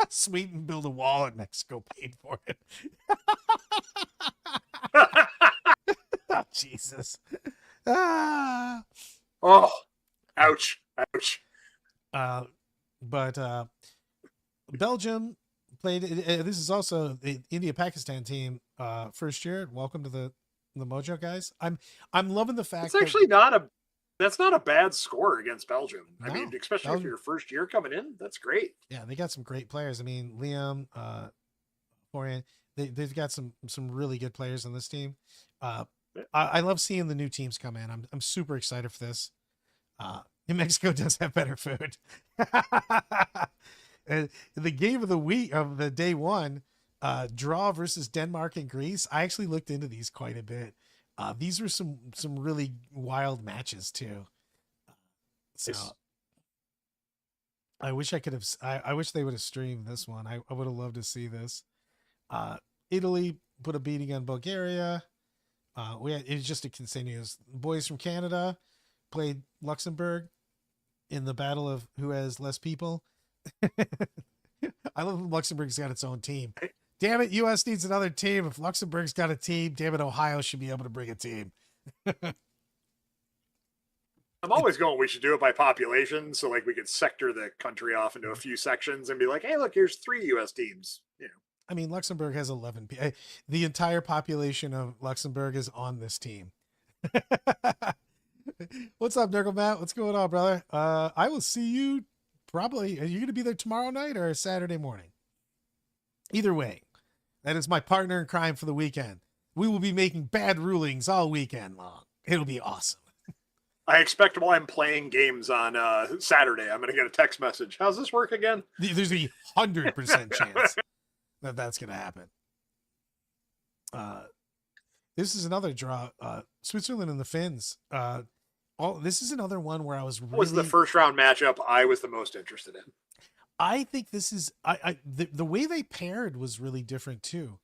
Sweden built a wall and Mexico paid for it. Oh, Jesus. Oh, ouch. But Belgium played. This is also the India-Pakistan team first year. Welcome to the Mojo guys. I'm loving the fact it's actually that's not a bad score against Belgium. No, I mean, especially for your first year coming in, that's great. Yeah, they got some great players. I mean, Liam, Florian, they've got some really good players on this team. I love seeing the new teams come in. I'm super excited for this. New Mexico does have better food. And the game of the week of the day one, draw versus Denmark and Greece. I actually looked into these quite a bit. These were some really wild matches too. So I wish I could have. I wish they would have streamed this one. I would have loved to see this. Italy put a beating on Bulgaria. It was just a continuous. Boys from Canada played Luxembourg in the battle of who has less people. I love Luxembourg's got its own team. Damn it, U.S. needs another team. If Luxembourg's got a team, damn it, Ohio should be able to bring a team. I'm always going, we should do it by population. So like we could sector the country off into a few sections and be like, hey, look, here's 3 U.S. teams. I mean, Luxembourg has 11 people. The entire population of Luxembourg is on this team. What's up, Nurgle Matt? What's going on, brother? I will see you probably. Are you going to be there tomorrow night or Saturday morning? Either way, that is my partner in crime for the weekend. We will be making bad rulings all weekend long. It'll be awesome. I expect while I'm playing games on Saturday, I'm going to get a text message. How's this work again? There's a 100% chance that that's going to happen. This is another draw. Switzerland and the Finns. This is another one where I was really... was the first round matchup I was the most interested in. I think this is the way they paired was really different too.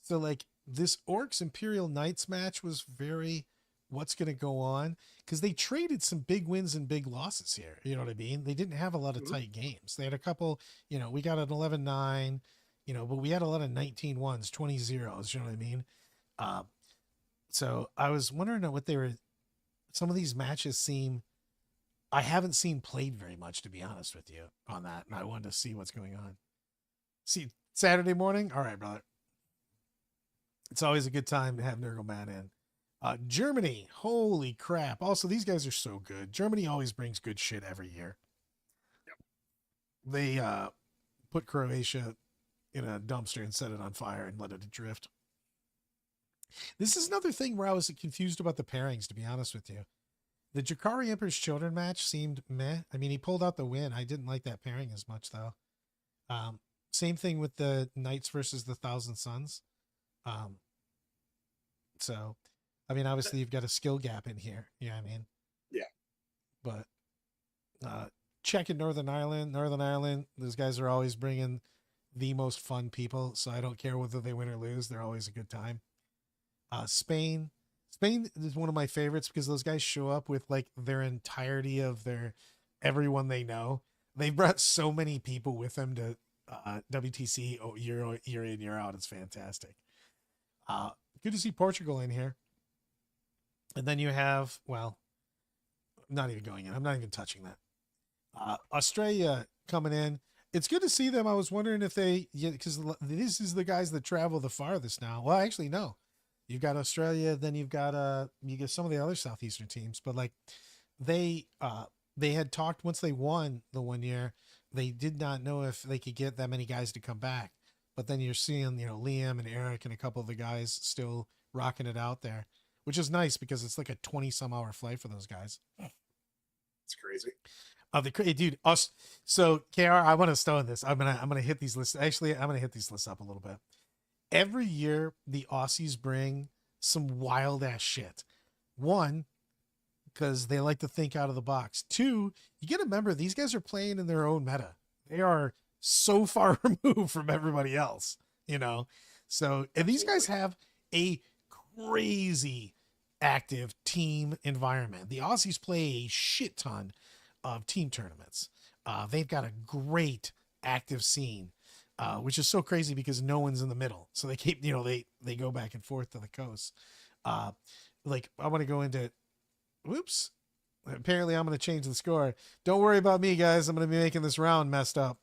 So like this Orcs Imperial Knights match was very what's going to go on because they traded some big wins and big losses here. You know what I mean? They didn't have a lot of tight games. They had a couple, we got an 11-9, but we had a lot of 19-1s, 20-0s, you know what I mean? So I was wondering what some of these matches I haven't seen played very much, to be honest with you, on that. And I wanted to see what's going on. See, Saturday morning? All right, brother. It's always a good time to have Nurgle Man in. Germany. Holy crap. Also, these guys are so good. Germany always brings good shit every year. They put Croatia in a dumpster and set it on fire and let it adrift. This is another thing where I was confused about the pairings, to be honest with you. The Jakari Emperor's Children match seemed meh. I mean, he pulled out the win. I didn't like that pairing as much, though. Same thing with the Knights versus the Thousand Sons. So, I mean, obviously you've got a skill gap in here. You know what I mean? Yeah. But Czech and Northern Ireland, those guys are always bringing the most fun people. So I don't care whether they win or lose. They're always a good time. Spain is one of my favorites because those guys show up with like their entirety of their everyone they know. They brought so many people with them to WTC year in, year out. It's fantastic. Good to see Portugal in here. And then you have, well, I'm not even going in. I'm not even touching that. Australia coming in. It's good to see them. I was wondering if because this is the guys that travel the farthest now. Well, actually, no. You've got Australia, then you get some of the other Southeastern teams, but like they had talked once they won the 1 year, they did not know if they could get that many guys to come back. But then you're seeing, Liam and Eric and a couple of the guys still rocking it out there, which is nice because it's like a 20-some-hour flight for those guys. It's crazy. Dude, us. So KR, I want to stone this. I'm gonna hit these lists. Actually, I'm gonna hit these lists up a little bit. Every year, the Aussies bring some wild ass shit. One, because they like to think out of the box. Two, you got to remember these guys are playing in their own meta. They are so far removed from everybody else, So, and these guys have a crazy active team environment. The Aussies play a shit ton of team tournaments. They've got a great active scene. Which is so crazy because no one's in the middle. So they keep, they go back and forth to the coast. Like I want to go into, whoops. Apparently I'm going to change the score. Don't worry about me, guys. I'm going to be making this round messed up.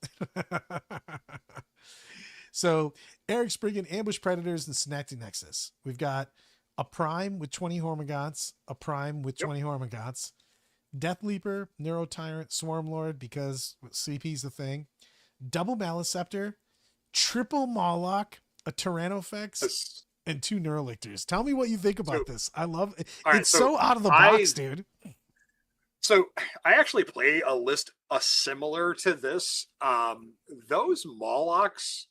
So Eric's bringing Ambush Predators and Synectic Nexus. We've got a Prime with 20 Hormagaunts, a Prime with 20 Hormagaunts, Death Leaper, Neuro Tyrant, Swarm Lord, because CP's the thing. Double Maliceptor, triple Moloch, a Tyrannofex, and 2 Neurolictors. Tell me what you think about this. I love it. It's so out of the box, dude. So I actually play a list similar to this. Those Molochs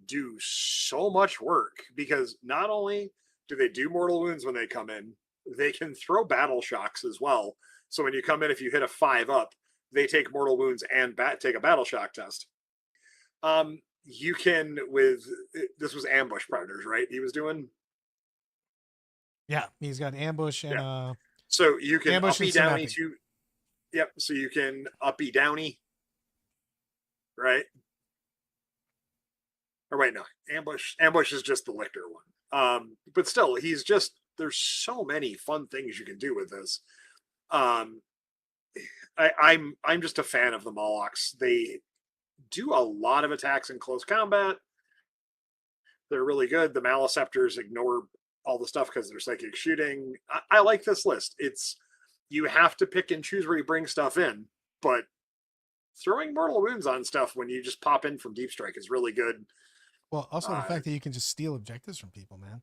do so much work because not only do they do mortal wounds when they come in, they can throw battle shocks as well. So when you come in, if you hit a 5-up, they take mortal wounds and take a battle shock test. You can this was Ambush Predators, right? He was doing. Yeah, he's got Ambush and so you can uppy downy to. Yep. So you can uppy downy, right? Or wait, no, Ambush is just the Lictor one. But still, there's so many fun things you can do with this. I'm just a fan of the Molochs. They do a lot of attacks in close combat. They're really good. The Maliceptors ignore all the stuff because they're psychic shooting. I like this list. You have to pick and choose where you bring stuff in, but throwing mortal wounds on stuff when you just pop in from deep strike is really good. Well, also the fact that you can just steal objectives from people, man.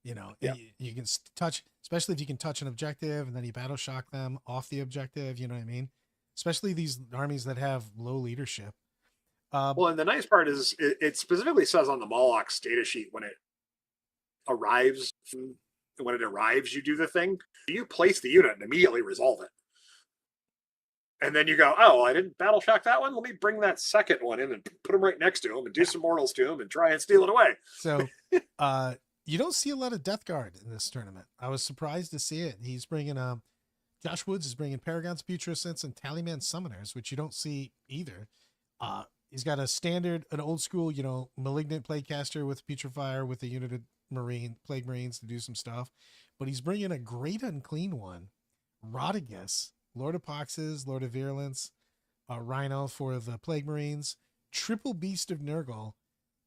You can touch, especially if you can touch an objective and then you battle shock them off the objective. You know what I mean? Especially these armies that have low leadership. Well, and the nice part is it specifically says on the Moloch's data sheet when it arrives, you do the thing. You place the unit and immediately resolve it. And then you go, oh, I didn't battle shock that one. Let me bring that second one in and put him right next to him and do some mortals to him and try and steal it away. So you don't see a lot of Death Guard in this tournament. I was surprised to see it. He's bringing Josh Woods is bringing Paragons, Putressants, and Tallyman Summoners, which you don't see either. He's got an old school, Malignant Plaguecaster with Putrefier with a unit of Plague Marines to do some stuff. But he's bringing a great unclean one, Rodigus, Lord of Poxes, Lord of Virulence, Rhino for the Plague Marines, Triple Beast of Nurgle,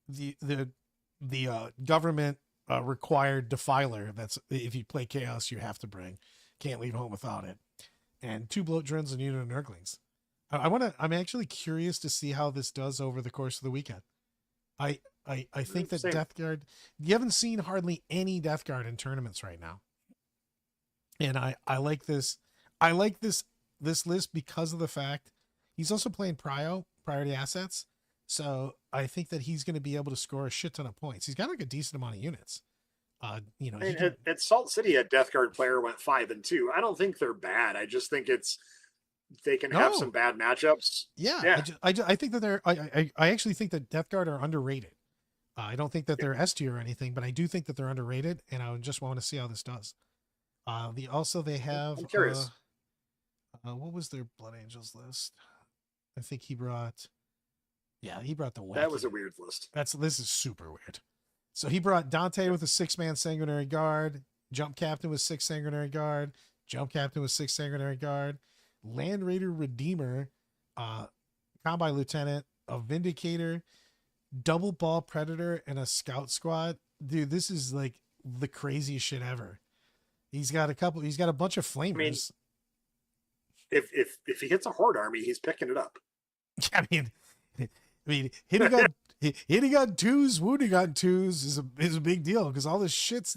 the government required Defiler. That's if you play Chaos, you have to bring. Can't leave home without it. And 2 Bloat Drones and unit of Nurglings. I'm actually curious to see how this does over the course of the weekend. I think that Same. Death Guard, you haven't seen hardly any Death Guard in tournaments right now. And I like this. I like this list because of the fact he's also playing priority assets. So I think that he's going to be able to score a shit ton of points. He's got like a decent amount of units. You know, I he mean, can, at Salt City, a Death Guard player went 5-2. I don't think they're bad. I just think they can have some no, bad matchups. yeah, Yeah, I think that I actually think that Death Guard are underrated. I don't think that they're S tier or anything, but I do think that they're underrated, and I just want to see how this does. They have I'm curious. what was their Blood Angels list? I think he brought, yeah, he brought the That was wacky. a weird list. This is super weird. So he brought Dante with a 6-man sanguinary guard, jump captain with 6 sanguinary guard, jump captain with 6 sanguinary guard, land raider redeemer, combine lieutenant, a vindicator, double ball predator, and a scout squad. Dude, this is like the craziest shit ever. He's got a bunch of I mean, flamers. if he hits a horde army, he's picking it up. I mean, hitting on twos, wounding on twos is a big deal because all the shits,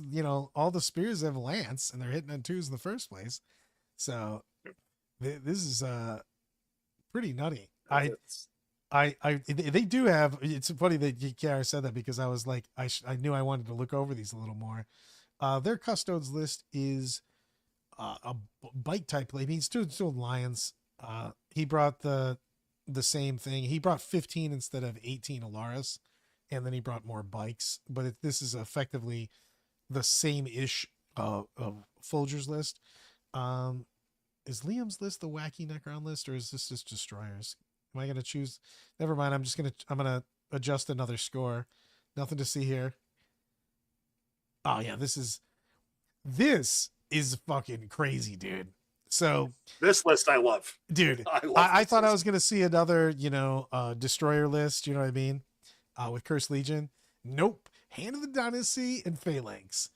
all the spears have lance and they're hitting on twos in the first place. So this is pretty nutty. They do have. It's funny that Kiara said that because I was like, I knew I wanted to look over these a little more. Their custodes list is a bike type play. I mean, he's still lions. He brought the same thing. He brought 15 instead of 18 Alaris, and then he brought more bikes. But this is effectively the same ish of Folger's list. Is Liam's list the wacky Necron list, or is this just destroyers? Am I gonna choose? Never mind. I'm gonna adjust another score. Nothing to see here. Oh yeah, this is fucking crazy, dude. So This list I love. dude, I love. I This thought I list. was gonna see another, destroyer list. You know what I mean? With Cursed Legion. Nope. Hand of the Dynasty and Phalanx.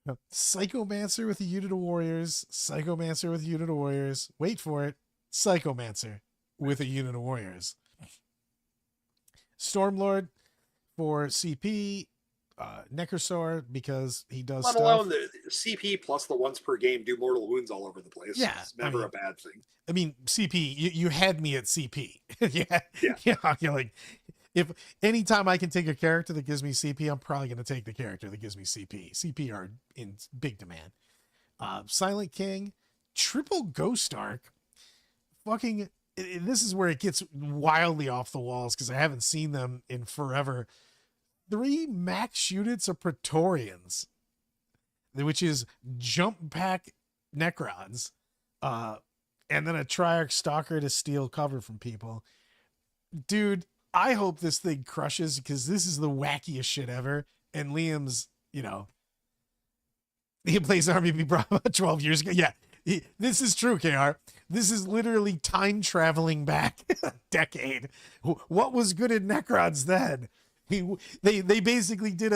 No. Psychomancer with a unit of warriors. Psychomancer with a unit of warriors. Wait for it. Psychomancer with a unit of warriors. Stormlord for CP. Necrosaur because he does Let stuff. alone the CP plus the once per game do mortal wounds all over the place. Yeah, It's never a bad thing. I mean, CP, you had me at CP. Yeah. Yeah. Yeah. You're like, if anytime I can take a character that gives me CP, I'm probably going to take the character that gives me CP. CP are in big demand. Silent King, triple Ghost Arc. Fucking, this is where it gets wildly off the walls because I haven't seen them in forever. 3 max units of Praetorians, which is jump pack Necrons, and then a Triarch Stalker to steal cover from people. Dude, I hope this thing crushes because this is the wackiest shit ever. And Liam's, he plays Army B Bravo 12 years ago. Yeah, this is true, KR. This is literally time traveling back a decade. What was good in Necrons then? They basically did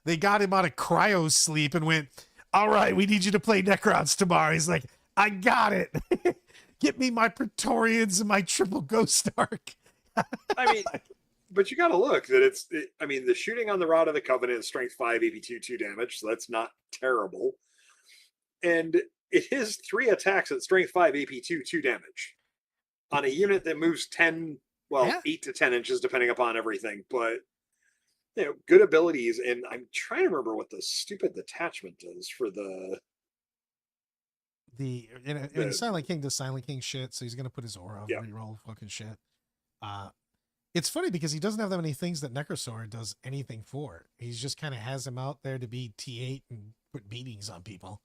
they got him out of cryo sleep and went, all right, we need you to play Necrons tomorrow. He's like, I got it. Get me my Praetorians and my triple Ghost Arc. I mean, but you got to look that I mean, the shooting on the Rod of the Covenant is strength 5, AP 2 damage, so that's not terrible. And it is 3 attacks at strength 5, AP 2 damage on a unit that moves 10, 8 to 10 inches, depending upon everything. But, good abilities. And I'm trying to remember what the stupid detachment does for Silent King does Silent King shit, so he's gonna put his aura on reroll fucking shit. It's funny because he doesn't have that many things that Necrosaur does anything for. He's just kind of has him out there to be T8 and put beatings on people.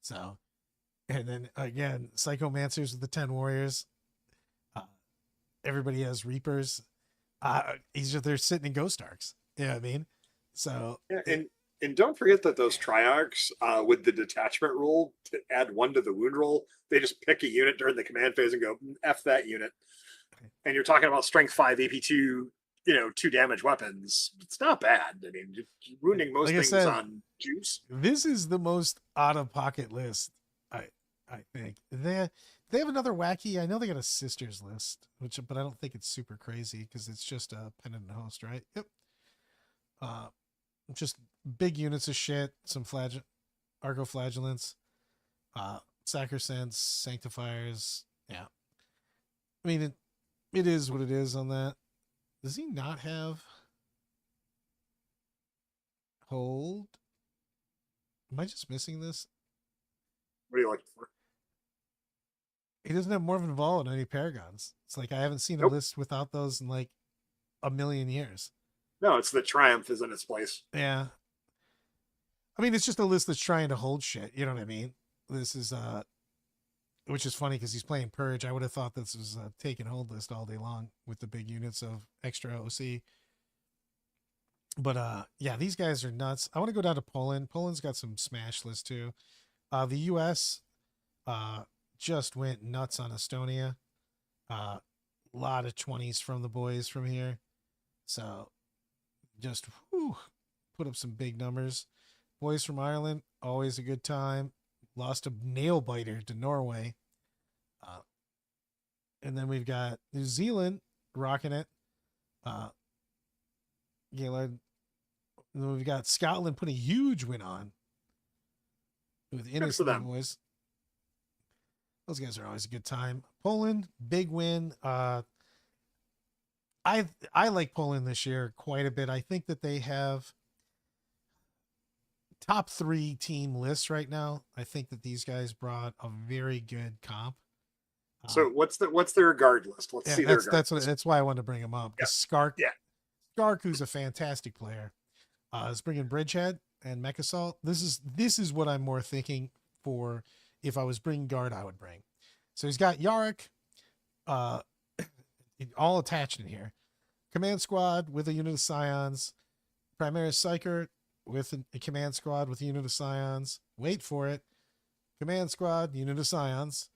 So, and then again, Psychomancers with the 10 warriors. Everybody has Reapers. They're sitting in Ghost Arcs. You know what I mean? So and don't forget that those Triarchs with the detachment rule to add 1 to the wound roll, they just pick a unit during the command phase and go F that unit. And you're talking about strength 5 AP 2, 2 damage weapons. It's not bad. I mean, wounding most things on juice. This is the most out of pocket list I think they have another wacky. I know they got a sisters list, but I don't think it's super crazy because it's just a pennant and host, right? Yep. Uh, just big units of shit. Some Argo flagellants, sacrosanct sanctifiers. Yeah, I mean it is what it is on that. Does he not have hold? Am I just missing this? What are you looking for? He doesn't have Morven Vol and any Paragons. It's like I haven't seen a Nope. list without those in like a million years. No, it's the Triumph is in its place. Yeah. I mean, it's just a list that's trying to hold shit. You know what I mean? This is which is funny because he's playing Purge. I would have thought this was a take and hold list all day long with the big units of extra OC. But yeah, these guys are nuts. I want to go down to Poland. Poland's got some smash lists too. The US just went nuts on Estonia. A lot of 20s from the boys from here. So just put up some big numbers. Boys from Ireland, always a good time. Lost a nail biter to Norway. And then we've got New Zealand rocking it. Gaylord. And then we've got Scotland putting a huge win on with innocent boys. Those guys are always a good time. Poland, big win. I like Poland this year quite a bit. I think that they have top 3 team lists right now. I think that these guys brought a very good comp. So what's their guard list? Let's see their guard. That's why I wanted to bring him up. Yeah. Skark, who's a fantastic player, is bringing Bridgehead and Mech Assault. This is what I'm more thinking for. If I was bringing guard, I would bring. So he's got Yarick, all attached in here. Command squad with a unit of Scions. Primaris Psyker with a command squad with a unit of Scions. Wait for it. Command squad, unit of Scions.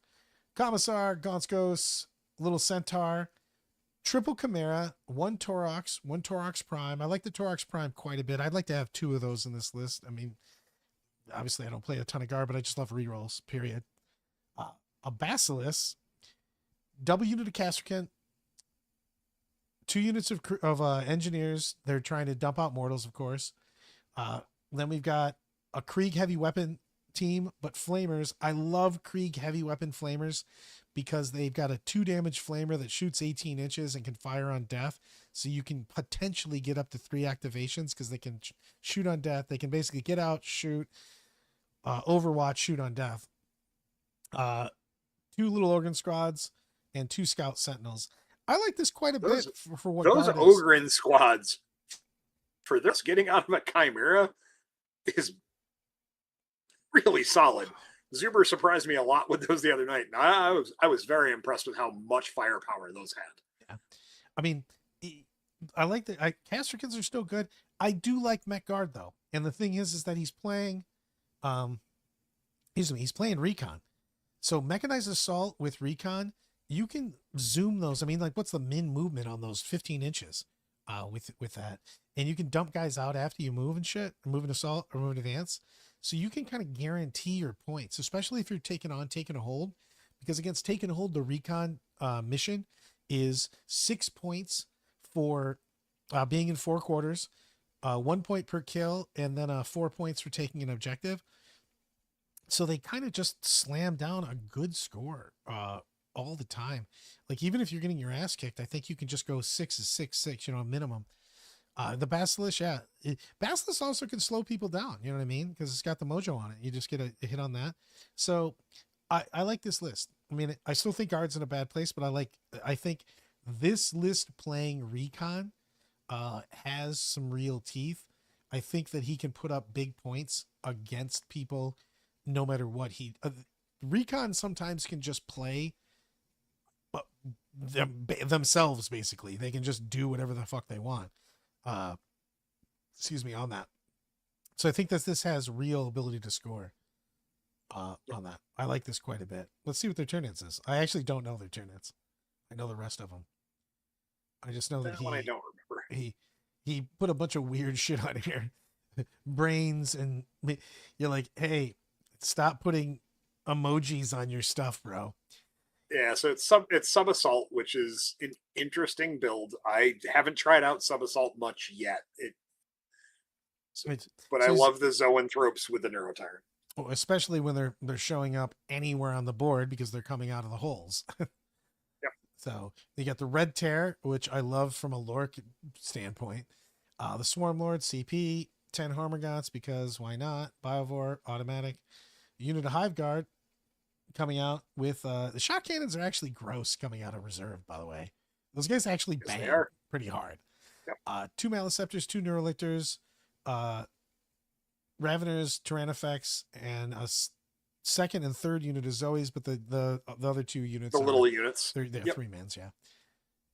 Commissar, Gonskos, Little Centaur. Triple Chimera, one Torox Prime. I like the Torox Prime quite a bit. I'd like to have 2 of those in this list. I mean, obviously I don't play a ton of guard, but I just love rerolls, period. A Basilisk, double unit of Casterkent, 2 units of engineers. They're trying to dump out mortals, of course. Then we've got a Krieg heavy weapon team, but flamers. I love Krieg heavy weapon flamers because they've got a 2 damage flamer that shoots 18 inches and can fire on death. So you can potentially get up to 3 activations because they can shoot on death. They can basically get out, shoot, Overwatch, shoot on death. 2 little organ squads and 2 scout sentinels. I like this quite a bit for what those Ogren squads for this getting out of a Chimera is really solid. Zuber surprised me a lot with those the other night. And I was very impressed with how much firepower those had. Yeah. I mean, I like the Casterkins are still good. I do like Mech Guard though. And the thing is that he's playing he's playing Recon. So Mechanized Assault with Recon, you can zoom those. I mean, like what's the min movement on those 15 inches with that? And you can dump guys out after you move and shit, or move an assault or move an advance. So you can kind of guarantee your points, especially if you're taking a hold, because against taking a hold, the Recon mission is 6 points for being in 4 quarters, 1 point per kill, and then 4 points for taking an objective. So they kind of just slam down a good score all the time. Like even if you're getting your ass kicked, I think you can just go 6 is 6, a minimum. The Basilisk, Basilisk also can slow people down. You know what I mean? Because it's got the mojo on it. You just get a hit on that. So I like this list. I mean, I still think guard's in a bad place, but I think this list playing Recon has some real teeth. I think that he can put up big points against people no matter what Recon sometimes can just play themselves. Basically, they can just do whatever the fuck they want. Excuse me on that. So I think that this has real ability to score on that. I like this quite a bit. Let's see what their turn ins is. I actually don't know their turn ins. I know the rest of them. I just know that I don't remember. He put a bunch of weird shit on here. Brains, and you're like, hey, stop putting emojis on your stuff, bro. Yeah, so it's sub assault, which is an interesting build. I haven't tried out sub assault much yet. It's, But I so love the zoanthropes with the neurotyrant. especially when they're showing up anywhere on the board because they're coming out of the holes. Yep. So you got the Red Tear, which I love from a lore standpoint. The Swarm Lord, CP, 10 Harmagons because why not? Biovore, automatic. Unit of Hive Guard coming out with the shot cannons are actually gross coming out of reserve, by the way. Those guys actually Yes, they bang are. pretty hard. Yep. 2 Maliceptors, 2 Neurolictors, Raveners, Tyrannofex, and a second and third unit of Zoe's, but the other 2 units The little units. They're Yep. 3-mans, yeah.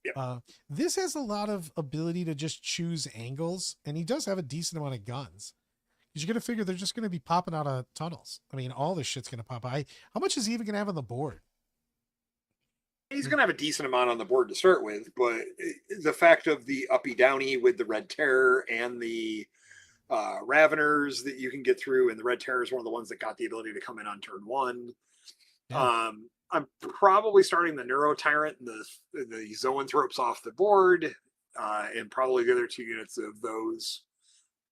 Yep. This has a lot of ability to just choose angles, and he does have a decent amount of guns. Because you're going to figure they're just going to be popping out of tunnels. I mean, all this shit's going to pop out. How much is he even going to have on the board? He's going to have a decent amount on the board to start with, but the fact of the uppy downy with the Red Terror and the Raveners that you can get through, and the Red Terror is one of the ones that got the ability to come in on turn 1. Yeah. I'm probably starting the Neurotyrant and the Zoanthropes off the board, and probably the other 2 units of those.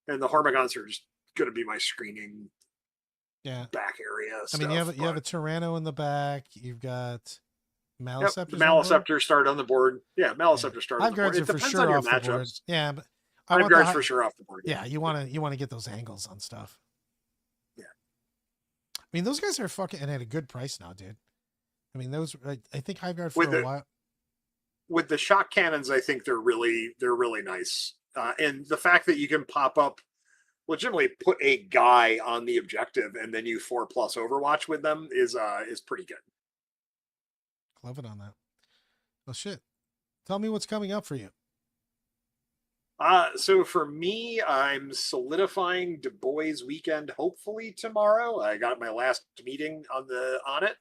And the Harmagons are just going to be my screening back area stuff. I mean, you have a Tyranno in the back. You've got Maliceptors. Yep, Maliceptor start on the board. Yeah, Maliceptor start on the board. It depends for sure on your matchups. Yeah, but Hive Guards for sure off the board. Yeah, you want to get those angles on stuff. Yeah, I mean, those guys are fucking and at a good price now, dude. I mean, those I think Hive Guard for a while. With the shock cannons, I think they're really nice, and the fact that you can pop up, legitimately put a guy on the objective, and then you 4+ Overwatch with them is pretty good. Love it on that. Well, shit. Tell me what's coming up for you. So for me, I'm solidifying Du Bois weekend. Hopefully tomorrow. I got my last meeting on it.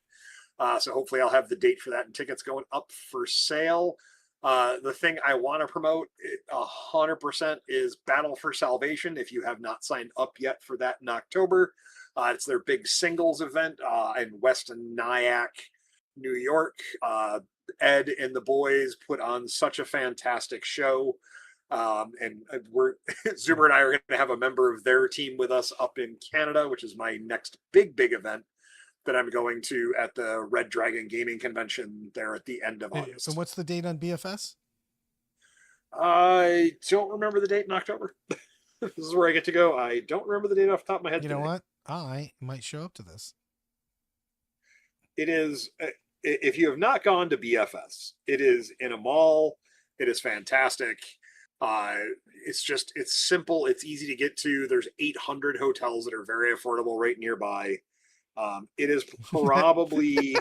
So hopefully I'll have the date for that and tickets going up for sale. The thing I want to promote 100% is Battle for Salvation. If you have not signed up yet for that in October, it's their big singles event in Weston Nyack, New York. Ed and the boys put on such a fantastic show. And Zoomer and I are going to have a member of their team with us up in Canada, which is my next big event that I'm going to at the Red Dragon Gaming Convention there at the end of August. So what's the date on BFS? I don't remember the date in October. This is where I get to go. I don't remember the date off the top of my head. You know what? I might show up to this. It is, if you have not gone to BFS, it is in a mall. It is fantastic. It's simple. It's easy to get to. There's 800 hotels that are very affordable right nearby. It is probably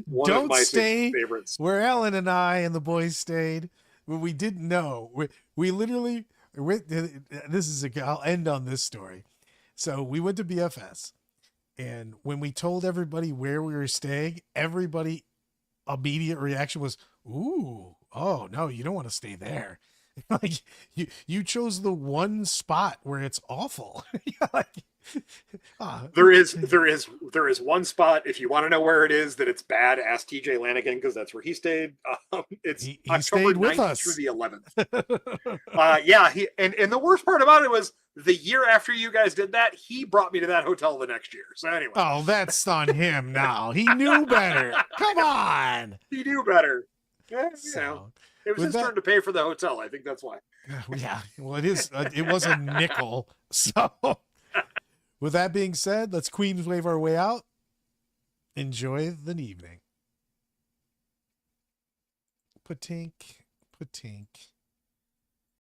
one of my favorites. Where Ellen and I and the boys stayed, when we didn't know. We literally went. I'll end on this story. So we went to BFS, and when we told everybody where we were staying, everybody immediate reaction was, "Ooh, oh no, you don't want to stay there." Like you chose the one spot where it's awful. There is one spot. If you want to know where it is, that it's bad, ask TJ Lanigan, because that's where he stayed. It's he October stayed with 9th us through the 11th. Yeah, and the worst part about it was the year after you guys did that, he brought me to that hotel the next year. So anyway. Oh, that's on him now. He knew better. Come on. He knew better. Yeah, so, you know. It was his turn to pay for the hotel. I think that's why. Yeah. Well, it is. It was a nickel. So, with that being said, let's Queens wave our way out. Enjoy the evening. Patink.